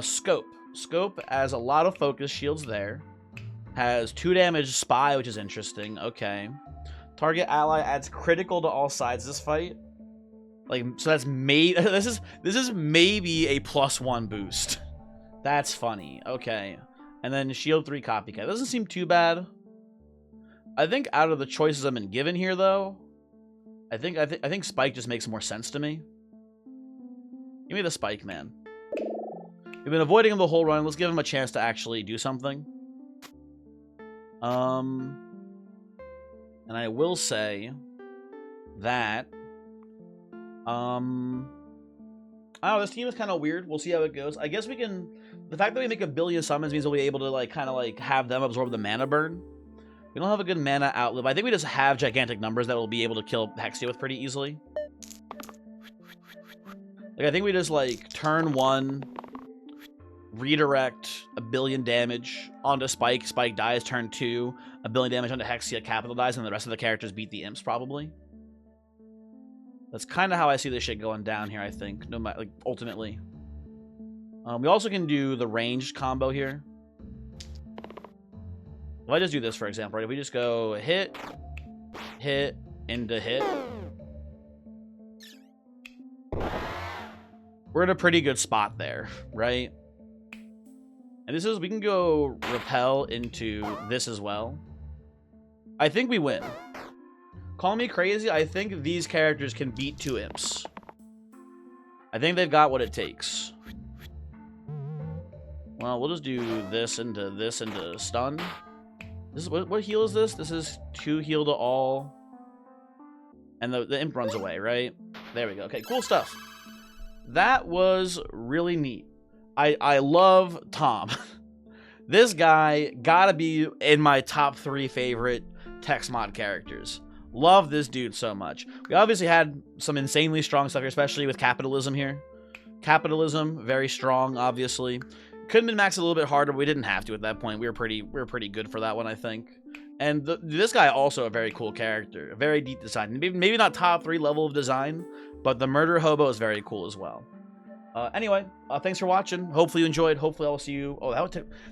Speaker 1: Scope. Scope has a lot of focus shields there. Has 2 damage Spy, which is interesting. Okay. Target ally adds critical to all sides this fight. Like, so that's this is maybe a +1 boost. That's funny. Okay. And then shield 3 copycat. Doesn't seem too bad. I think out of the choices I've been given here, though, I think Spike just makes more sense to me. Give me the Spike, man. We've been avoiding him the whole run. Let's give him a chance to actually do something. And I will say that, I don't know, this team is kind of weird. We'll see how it goes. I guess we can, the fact that we make a billion summons means we'll be able to, like, kind of, like, have them absorb the mana burn. We don't have a good mana outlive. I think we just have gigantic numbers that we'll be able to kill Hexia with pretty easily. Like, I think we just, like, turn 1, redirect a billion damage onto Spike. Spike dies. Turn 2, a billion damage onto Hexia. Capital dies, and the rest of the characters beat the imps, probably. That's kind of how I see this shit going down here, I think. No matter, like, ultimately. We also can do the ranged combo here. If I just do this, for example, right? If we just go hit, hit, into hit. We're in a pretty good spot there, right? And this is, we can go repel into this as well. I think we win. Call me crazy, I think these characters can beat 2 imps. I think they've got what it takes. Well, we'll just do this into stun. This is what heal is this? This is 2 heal to all. And the imp runs away, right? There we go. Okay, cool stuff. That was really neat. I love Tom. This guy gotta be in my top 3 favorite Textmod characters. Love this dude so much. We obviously had some insanely strong stuff here, especially with capitalism here. Capitalism, very strong, obviously. Could have been maxed a little bit harder, but we didn't have to at that point. We were pretty good for that one, I think. And this guy also a very cool character, a very deep design. Maybe not top 3 level of design, but the murder hobo is very cool as well. Anyway, thanks for watching. Hopefully you enjoyed. Hopefully I'll see you. Oh,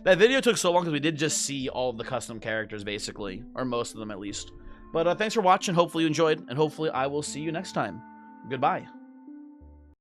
Speaker 1: that video took so long because we did just see all of the custom characters basically, or most of them at least. But thanks for watching. Hopefully you enjoyed, and hopefully I will see you next time. Goodbye.